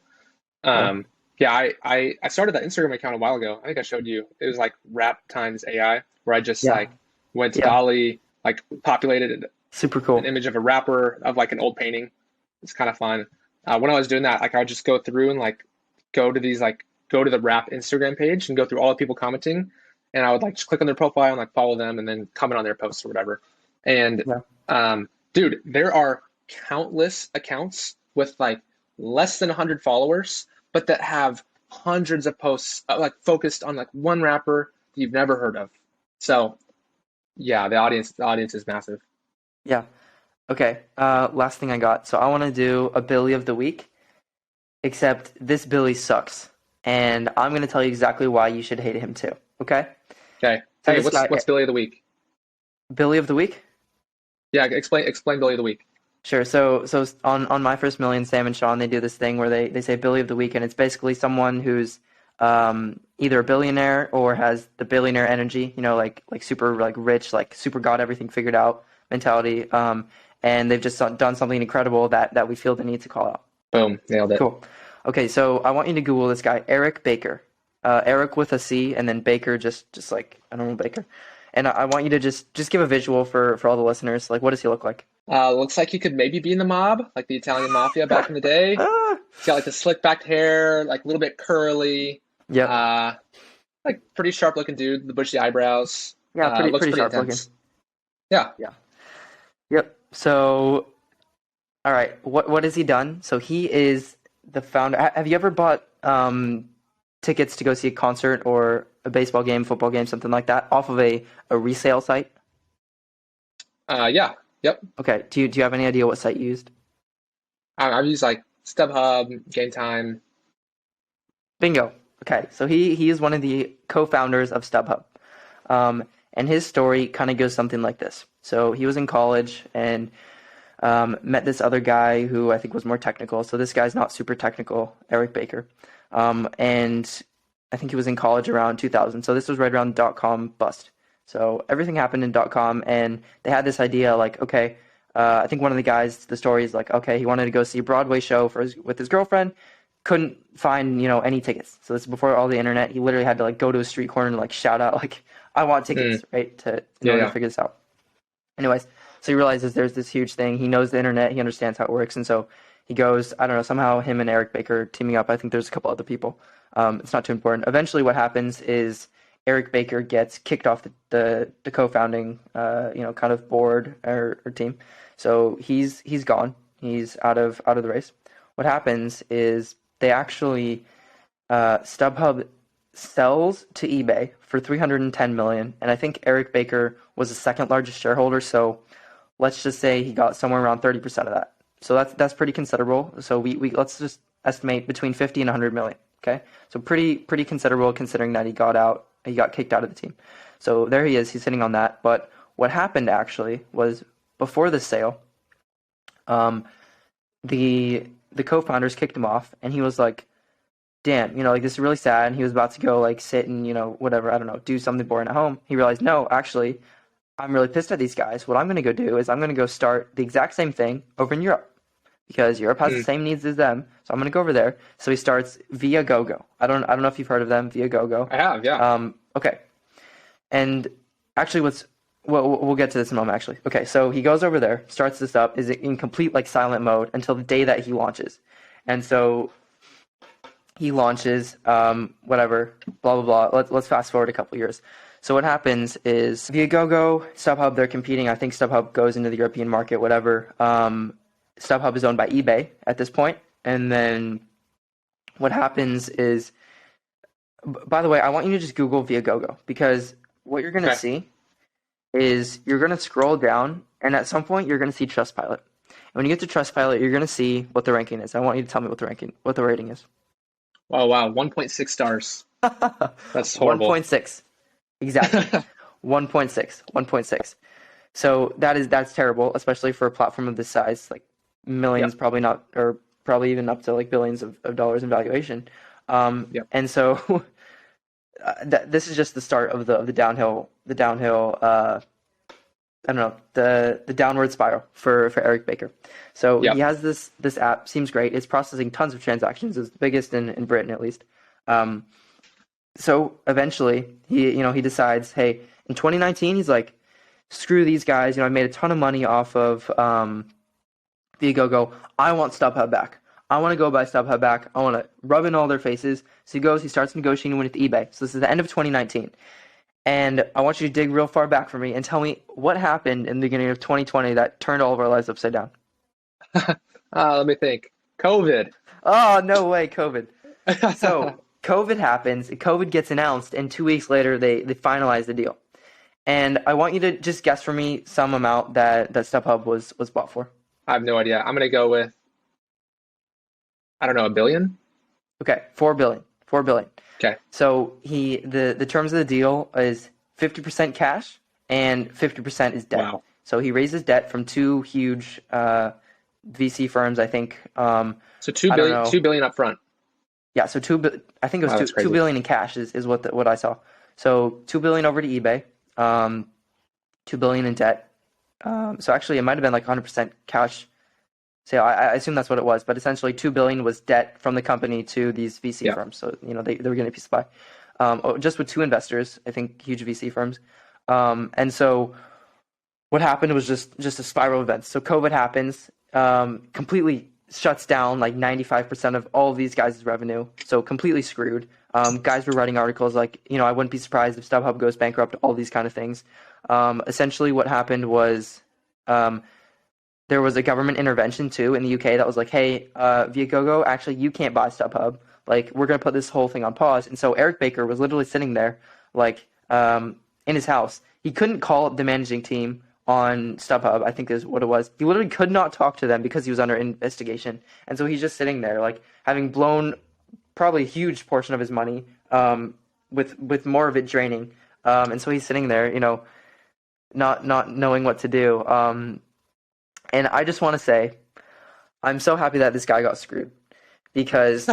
Yeah, Yeah, I started that Instagram account a while ago. I think I showed you. It was like rap times AI, where I just yeah, like went to yeah. Dolly, like populated Super an cool. image of a rapper of like an old painting. It's kind of fun. When I was doing that, like I would just go through and like go to the rap Instagram page and go through all the people commenting, and I would like just click on their profile and like follow them and then comment on their posts or whatever. And Yeah, dude, there are countless accounts with like less than 100 followers, but that have hundreds of posts like focused on like one rapper that you've never heard of. So yeah, the audience is massive. yeah. Okay. Last thing I got. So I want to do a Billy of the week, except this Billy sucks, and I'm going to tell you exactly why you should hate him too. Okay. Okay. So Hey, this guy, what's Billy of the week? Billy of the week. Yeah, explain Billy of the week. Sure. So on My First Million, Sam and Sean, they do this thing where they say Billy of the Week, and it's basically someone who's either a billionaire or has the billionaire energy, like super like rich, like super got everything figured out mentality. And they've just done something incredible that we feel the need to call out. Boom, nailed it. Cool. Okay, so I want you to Google this guy, Eric Baker. Eric with a C, and then Baker, just like I don't know, Baker. And I want you to just give a visual for all the listeners. Like, what does he look like? Looks like he could maybe be in the mob, like the Italian mafia back in the day. Ah, He's got like the slick back hair, like a little bit curly, yep. uh, like pretty sharp looking dude, the bushy eyebrows. Yeah, pretty Looks pretty pretty sharp looking. intense. Yeah. Yeah. Yep. So, all right, what has he done? So he is the founder. Have you ever bought tickets to go see a concert or a baseball game, football game, something like that, off of a resale site? Yeah. Yep. Okay. Do you have any idea what site you used? I've used like StubHub, Game Time. Bingo. Okay. So he is one of the co-founders of StubHub. And his story kind of goes something like this. So he was in college and met this other guy who I think was more technical. So this guy's not super technical, Eric Baker. And I think he was in college around 2000. So this was right around the dot-com bust. So everything happened in dot-com, and they had this idea like, okay, I think one of the guys, the story is like, okay, he wanted to go see a Broadway show with his girlfriend, couldn't find, any tickets. So this is before all the internet. He literally had to like go to a street corner and like shout out like, I want tickets, right, in order to figure this out. Anyways, so he realizes there's this huge thing. He knows the internet. He understands how it works. And so he goes, I don't know, somehow him and Eric Baker teaming up. I think there's a couple other people. It's not too important. Eventually what happens is Eric Baker gets kicked off the co-founding, kind of board or team. So he's gone. He's out of the race. What happens is they actually, StubHub sells to eBay for $310 million, and I think Eric Baker was the second largest shareholder. So let's just say he got somewhere around 30% of that. So that's pretty considerable. So we let's just estimate between 50 and 100 million. Okay, so pretty considerable considering that he got kicked out of the team. So there he is. He's sitting on that. But what happened actually was before the sale, the co-founders kicked him off, and he was like, damn, like this is really sad. And he was about to go like sit and, whatever, I don't know, do something boring at home. He realized, no, actually, I'm really pissed at these guys. What I'm going to go do is I'm going to go start the exact same thing over in Europe because Europe has the same needs as them. So I'm going to go over there. So he starts Viagogo. I don't know if you've heard of them, Viagogo. I have, yeah. Okay. And actually we'll get to this in a moment, actually. Okay, so he goes over there, starts this up, is in complete like silent mode until the day that he launches. And so he launches, whatever, blah, blah, blah. Let's fast forward a couple years. So what happens is Viagogo, StubHub, they're competing. I think StubHub goes into the European market, whatever. StubHub is owned by eBay at this point. And then what happens is, by the way, I want you to just Google Viagogo because what you're gonna Okay. see is you're gonna scroll down, and at some point you're gonna see Trustpilot. And when you get to Trustpilot, you're gonna see what the ranking is. I want you to tell me what the rating is. Oh wow, 1.6 stars. That's horrible. 1.6. Exactly. 1.6. 1.6. So that's terrible, especially for a platform of this size, like millions, Yep. probably not, or probably even up to like billions of dollars in valuation. Yep. And so this is just the start of the downhill. I don't know, the downward spiral for Eric Baker. So he Yep. has this app, seems great. It's processing tons of transactions. It's the biggest in Britain at least. So eventually he decides, hey, in 2019 he's like, screw these guys. I made a ton of money off of Viagogo. I want StubHub back. I want to go buy StubHub back. I want to rub in all their faces. So he starts negotiating with eBay. So this is the end of 2019. And I want you to dig real far back for me and tell me what happened in the beginning of 2020 that turned all of our lives upside down. Let me think. COVID. Oh, no way, COVID. So COVID happens. COVID gets announced, and 2 weeks later, they finalize the deal. And I want you to just guess for me some amount that StubHub was bought for. I have no idea. I'm gonna go with, I don't know, 1 billion? Okay, 4 billion. 4 billion. Okay. So the terms of the deal is 50% cash and 50% is debt. Wow. So he raises debt from two huge VC firms, I think. So 2 I don't billion, know. 2 billion up front. Yeah, so I think it Wow, was that's 2 crazy. billion in cash is what I saw. So 2 billion over to eBay, 2 billion in debt. So actually, it might have been like 100% cash. So I assume that's what it was. But essentially, 2 billion was debt from the company to these VC Yeah. firms. So they were getting a piece of pie, just with two investors. I think huge VC firms. And so what happened was just a spiral of events. So COVID happens, completely shuts down like 95% of all of these guys' revenue. So completely screwed. Guys were writing articles like, I wouldn't be surprised if StubHub goes bankrupt, all these kind of things. Essentially what happened was there was a government intervention too in the UK that was like, hey, Viagogo, actually you can't buy StubHub. Like, we're going to put this whole thing on pause. And so Eric Baker was literally sitting there like in his house. He couldn't call up the managing team on StubHub, I think is what it was. He literally could not talk to them because he was under investigation. And so he's just sitting there like having blown probably a huge portion of his money, with more of it draining. And so he's sitting there, not knowing what to do. And I just want to say, I'm so happy that this guy got screwed, because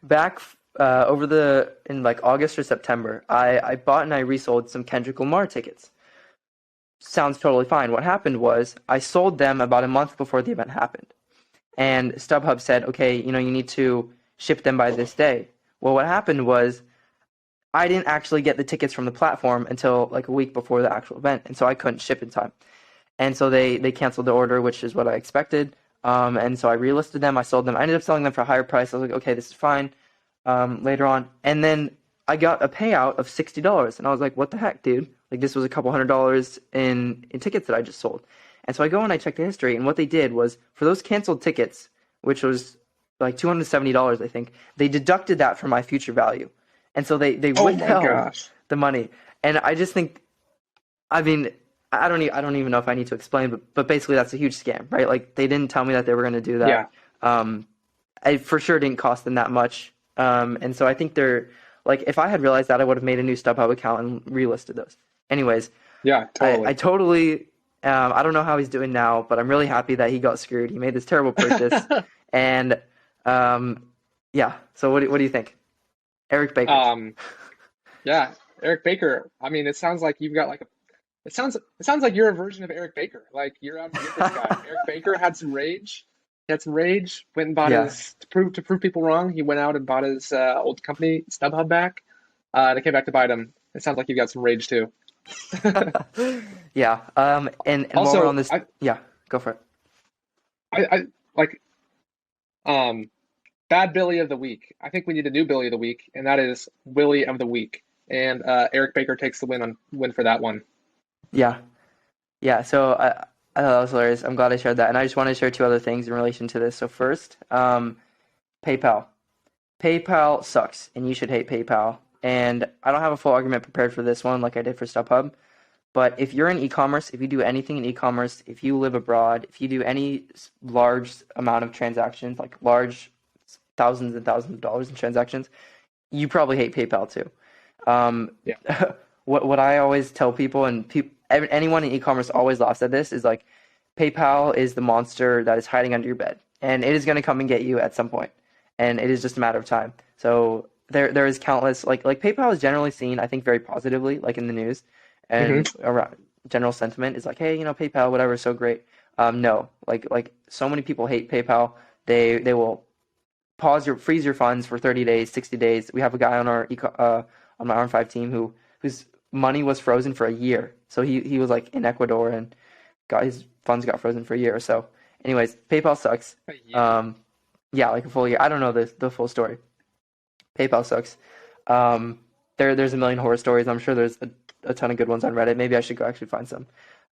back in like August or September, I bought and I resold some Kendrick Lamar tickets. Sounds totally fine. What happened was I sold them about a month before the event happened, and StubHub said, okay, you need to ship them by this day. Well, what happened was I didn't actually get the tickets from the platform until like a week before the actual event, and so I couldn't ship in time. And so they canceled the order, which is what I expected. And so I relisted them. I sold them. I ended up selling them for a higher price. I was like, okay, this is fine. Later on, and then I got a payout of $60, and I was like, what the heck, dude? Like, this was a couple $100s in tickets that I just sold. And so I go and I check the history, and what they did was for those canceled tickets, which was like $270, I think, they deducted that from my future value. And so they Oh my withheld gosh. the money. And I just think, I mean, I don't even know if I need to explain, but basically that's a huge scam, right? Like, they didn't tell me that they were going to do that. Yeah. I for sure didn't cost them that much. And so I think they're like, if I had realized that, I would have made a new StubHub account and relisted those. Anyways, Yeah, totally. I totally, I don't know how he's doing now, but I'm really happy that he got screwed. He made this terrible purchase, and yeah. So what do you think, Eric Baker? Yeah, Eric Baker. I mean, it sounds like you've got like it sounds like you're a version of Eric Baker. Like, you're out to get this guy. Eric Baker had some rage. He had some rage. Went and bought Yeah. his to prove people wrong. He went out and bought his old company StubHub back. And it came back to bite him. It sounds like you've got some rage too. Yeah. And while Also, we're on this, yeah, go for it. I like bad Billy of the week. I think we need a new Billy of the week, and that is Willie of the week. And Eric Baker takes the win for that one. Yeah. Yeah. So I thought that was hilarious. I'm glad I shared that. And I just want to share two other things in relation to this. So first, PayPal. PayPal sucks, and you should hate PayPal. and I don't have a full argument prepared for this one like I did for StubHub. But if you're in e-commerce, if you do anything in e-commerce, if you live abroad, if you do any large amount of transactions, like large thousands and thousands of dollars in transactions, you probably hate PayPal too. Yeah. What I always tell people, and anyone in e-commerce always laughs at this, is like PayPal is the monster that is hiding under your bed, and it is going to come and get you at some point, and it is just a matter of time. So there is countless like PayPal is generally seen, I think, very positively, like in the news, and around general sentiment is like, hey, PayPal, whatever, is so great. No, like so many people hate PayPal. They will freeze your funds for 30 days, 60 days. We have a guy on on my R5 team whose money was frozen for a year. So he was like in Ecuador and his funds got frozen for a year or so. Anyways, PayPal sucks. Yeah, like a full year. I don't know the full story. PayPal sucks. There's a million horror stories. I'm sure there's a ton of good ones on Reddit. Maybe I should go actually find some.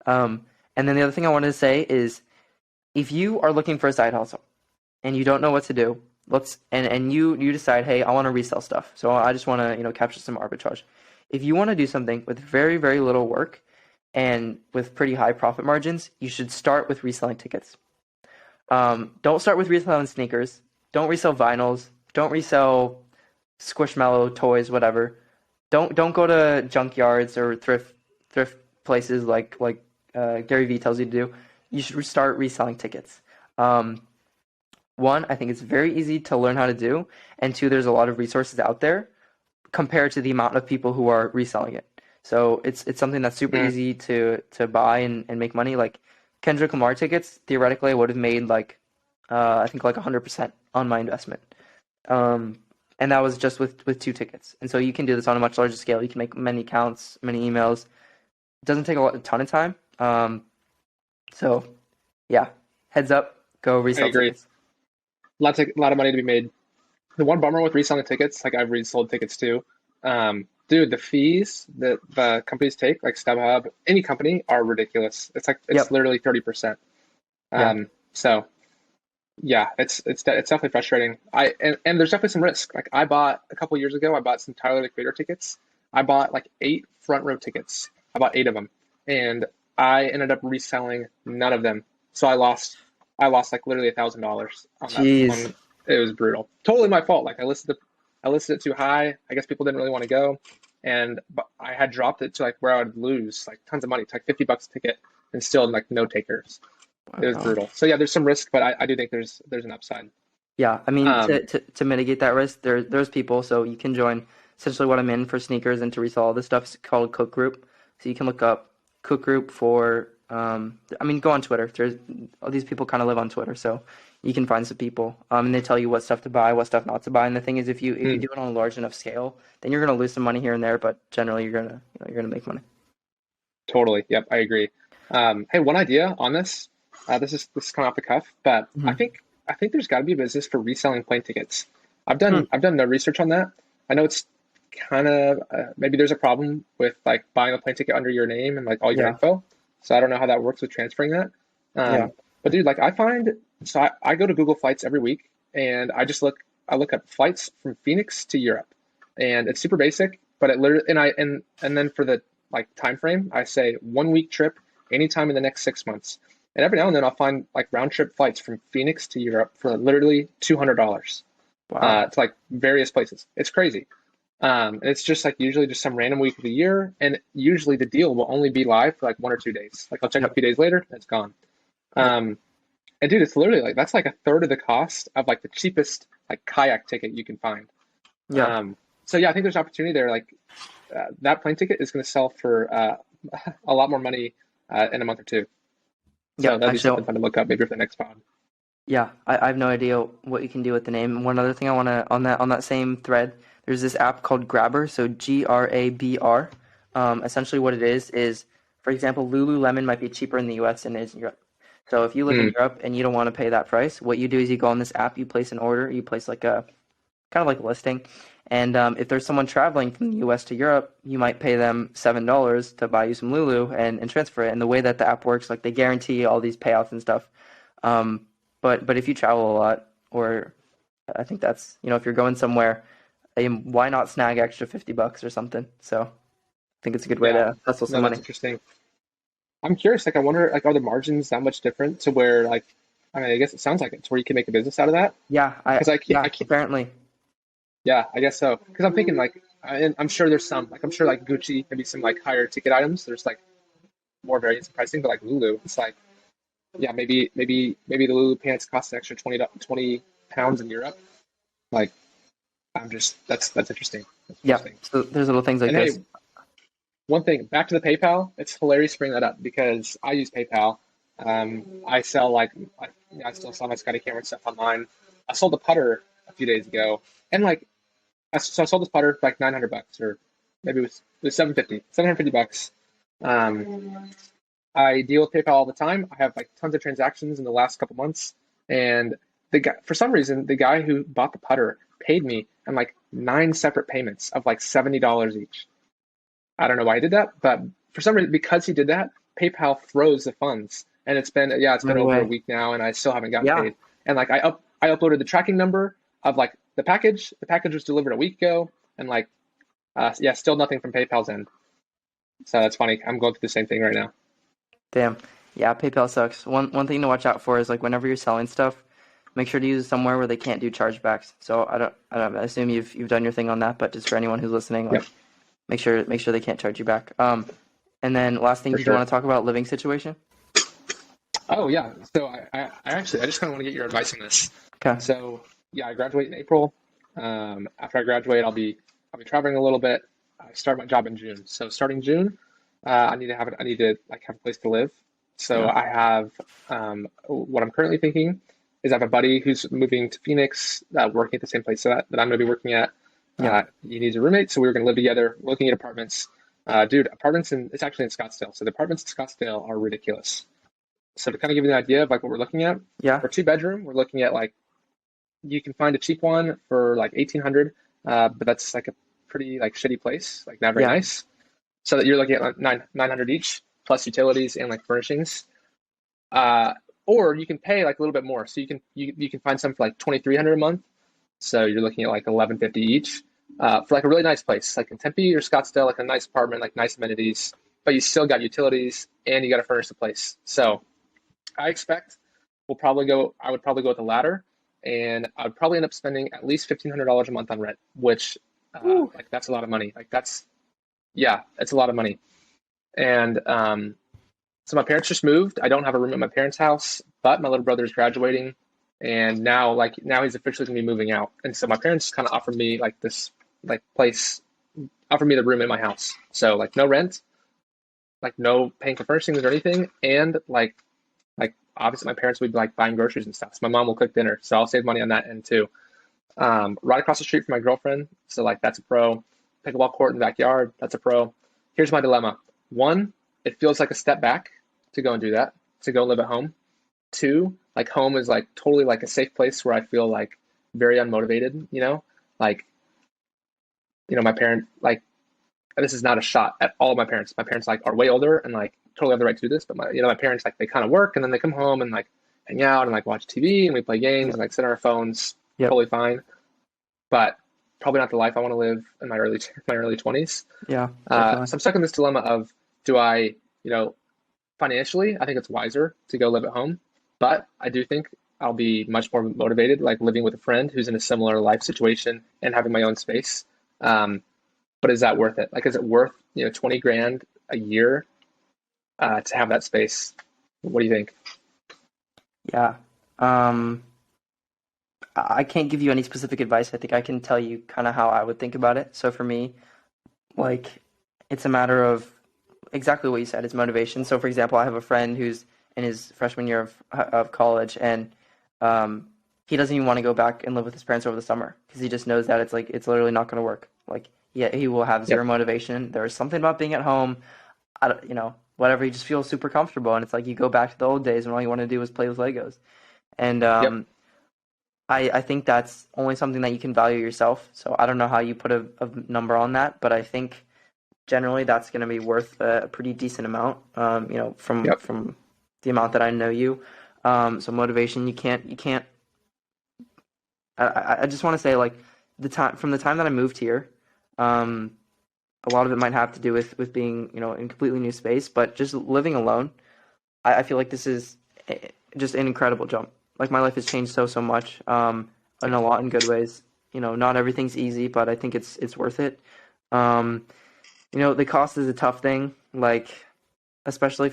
And then the other thing I wanted to say is, if you are looking for a side hustle and you don't know what to do, and you decide, hey, I want to resell stuff. So I just want to capture some arbitrage. If you want to do something with very, very little work and with pretty high profit margins, you should start with reselling tickets. Don't start with reselling sneakers. Don't resell vinyls. Don't resell Squishmallow toys, whatever. Don't go to junkyards or thrift places like Gary Vee tells you to do. You should start reselling tickets. One, I think it's very easy to learn how to do, and two, there's a lot of resources out there compared to the amount of people who are reselling it. So it's something that's super easy to buy and make money. Like Kendrick Lamar tickets, theoretically, I would have made I think 100% on my investment. And that was just with 2 tickets. And so you can do this on a much larger scale. You can make many accounts, many emails. It doesn't take a ton of time. So yeah, heads up, go resell I agree. tickets. A lot of money to be made. The one bummer with reselling tickets, like I've resold tickets too, dude, the fees that the companies take, like StubHub, any company, are ridiculous. It's literally 30%. So yeah, it's definitely frustrating. And there's definitely some risk. Like a couple years ago, I bought some Tyler the Creator tickets. I bought 8 front row tickets. I bought 8 of them, and I ended up reselling none of them. So I lost literally $1,000 on Jeez. that. It was brutal. Totally my fault. I listed it too high. I guess people didn't really want to go, but I had dropped it to where I would lose tons of money. It's $50 a ticket, and still no takers. It was brutal. So yeah, there's some risk, but I do think there's an upside. Yeah, I mean, to mitigate that risk, there's people. So you can join essentially what I'm in for sneakers and to resell all this stuff. It's called Cook Group. So you can look up Cook Group for. Go on Twitter. There's all these people kind of live on Twitter, so you can find some people, and they tell you what stuff to buy, what stuff not to buy. And the thing is, if you do it on a large enough scale, then you're gonna lose some money here and there, but generally you're gonna make money. Totally. Yep, I agree. Hey, one idea on this. This is kind of off the cuff, but I think there's got to be a business for reselling plane tickets. I've done no research on that. I know it's kind of maybe there's a problem with buying a plane ticket under your name and all your info. So I don't know how that works with transferring that. But dude, I find, so I go to Google Flights every week, and I look up flights from Phoenix to Europe, and it's super basic, but it literally, and then for the time frame, I say 1 week trip anytime in the next 6 months. And every now and then I'll find round trip flights from Phoenix to Europe for literally $200. Wow. To various places. It's crazy. And it's just usually just some random week of the year, and usually the deal will only be live for 1 or 2 days. I'll check a few days later, it's gone. And dude, it's literally that's a third of the cost of the cheapest kayak ticket you can find. Yeah. So yeah, I think there's opportunity there. That plane ticket is going to sell for a lot more money in a month or two. So that'd be something fun to look up maybe for the next pod. Yeah, I have no idea what you can do with the name. One other thing I want to on that same thread, there's this app called Grabr, so Grabr. Essentially what it is, for example, Lululemon might be cheaper in the US than it is in Europe. So if you live in Europe and you don't want to pay that price, what you do is you go on this app, you place an order, you place a kind of a listing, and if there's someone traveling from the US to Europe, you might pay them $7 to buy you some Lulu and transfer it. And the way that the app works, they guarantee all these payouts and stuff. But if you travel a lot, or I think that's, if you're going somewhere, hey, why not snag extra $50 or something? So I think it's a good way Yeah, to hustle some no, that's money. interesting. I'm curious, like I wonder, like are the margins that much different to where like, I mean, I guess it sounds like it's where you can make a business out of that? Yeah, Because I can't, apparently. yeah, I guess so. Because I'm thinking like, and I'm sure there's some, like I'm sure like Gucci, maybe some like higher ticket items. There's like more variance in pricing, but like Lulu, it's like, yeah, maybe the Lulu pants cost an extra 20 pounds in Europe. Like, I'm just, that's interesting. That's Yeah. interesting. So there's little things like And this. hey, one thing, back to the PayPal. It's hilarious to bring that up because I use PayPal. I sell I still sell my Scotty Cameron stuff online. I sold a putter a few days ago, and like, so I sold this putter for like $900, or maybe it was 750 bucks. Um, I deal with PayPal all the time. I have like tons of transactions in the last couple months, and the guy, for some reason, the guy who bought the putter paid me in like 9 separate payments of like $70 each. I don't know why he did that, but for some reason, because he did that, PayPal froze the funds, and it's been No over a way. week now, and I still haven't gotten Yeah. paid. And like I uploaded the tracking number of like the package. The package was delivered a week ago, and like yeah, still nothing from PayPal's end. So that's funny. I'm going through the same thing right now. Damn. Yeah, PayPal sucks. One thing to watch out for is like whenever you're selling stuff, make sure to use it somewhere where they can't do chargebacks. So I assume you've done your thing on that, but just for anyone who's listening, Yep, like make sure they can't charge you back. And then last thing, for did you sure. want to talk about living situation? Oh yeah. So I just kind of want to get your advice on this. Okay. So yeah, I graduate in April. After I graduate, I'll be traveling a little bit. I start my job in June. So starting June, I need to like have a place to live. So Yeah. I have what I'm currently thinking is I have a buddy who's moving to Phoenix, working at the same place that I'm going to be working at. Yeah. He needs a roommate, so we were going to live together. We're looking at apartments. Dude, it's actually in Scottsdale. So the apartments in Scottsdale are ridiculous. So to kind of give you an idea of like what we're looking at, Yeah. for 2 bedroom, we're looking at like you can find a cheap one for like 1800, but that's like a pretty like shitty place, like not very Yeah. nice. So that you're looking at like 900 each plus utilities and like furnishings. Uh, or you can pay like a little bit more. So you can find some for like 2300 a month. So you're looking at like 1150 each for like a really nice place, like in Tempe or Scottsdale, like a nice apartment, like nice amenities, but you still got utilities and you got to furnish the place. So I expect I would probably go with the latter, and I would probably end up spending at least $1,500 a month on rent, which Woo. like that's a lot of money. Like yeah, it's a lot of money. And so my parents just moved. I don't have a room at my parents' house, but my little brother is graduating, and now he's officially gonna be moving out. And so my parents kind of offered me like this like place, offered me the room in my house. So like no rent, like no paying for furnishings or anything, and like obviously my parents would be like buying groceries and stuff. So my mom will cook dinner, so I'll save money on that end too. Right across the street from my girlfriend, so like that's a pro. Pickleball court in the backyard, that's a pro. Here's my dilemma. One, it feels like a step back to go and do that, to go live at home. Two, like home is like totally like a safe place where I feel like very unmotivated, like, my parent, like, this is not a shot at all of my parents. My parents like are way older and like totally have the right to do this, but my parents like they kind of work and then they come home and like hang out and like watch TV and we play games Yep. and like sit on our phones, Yep. totally fine. But probably not the life I want to live in my early 20s. Yeah. So Definitely. I'm stuck in this dilemma of do I, financially, I think it's wiser to go live at home, but I do think I'll be much more motivated, like living with a friend who's in a similar life situation and having my own space. Um, but is that worth it? Like, is it worth 20 grand a year to have that space? What do you think? Yeah. Um, I can't give you any specific advice. I think I can tell you kind of how I would think about it. So for me, like, it's a matter of exactly what you said. It's motivation. So for example, I have a friend who's in his freshman year of college, and he doesn't even want to go back and live with his parents over the summer because he just knows that it's literally not going to work. Like, yeah, he will have zero Yep. motivation. There's something about being at home. I don't, whatever. He just feels super comfortable, and it's like you go back to the old days when all you want to do was play with Legos. And Yep. I think that's only something that you can value yourself. So I don't know how you put a number on that, but I think generally that's going to be worth a pretty decent amount. From Yep. the amount that I know you. So motivation, you can't. I just want to say, like, the time that I moved here, um, a lot of it might have to do with being, in completely new space, but just living alone, I feel like this is just an incredible jump. Like my life has changed so much, in a lot in good ways. Not everything's easy, but I think it's worth it. Um, the cost is a tough thing, like especially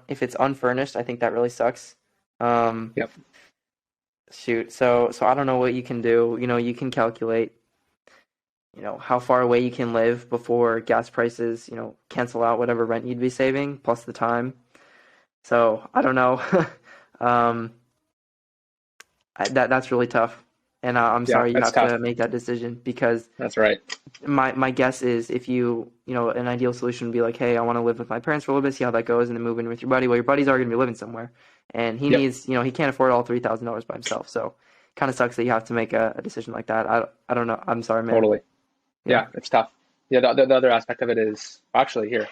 if it's unfurnished. I think that really sucks. Um, Yep. Shoot, so I don't know what you can do. You can calculate, how far away you can live before gas prices, cancel out whatever rent you'd be saving plus the time. So I don't know. um, that's really tough, and I'm Yeah, sorry you that's have tough. to make that decision because That's right. my guess is if an ideal solution would be like, hey, I want to live with my parents for a little bit, see how that goes, and then move in with your buddy. Well, your buddy's already going to be living somewhere, and he Yep. needs, he can't afford all $3,000 by himself. So, kind of sucks that you have to make a decision like that. I don't know. I'm sorry, man. Totally. Yeah. Yeah, it's tough. Yeah, the other aspect of it is actually here.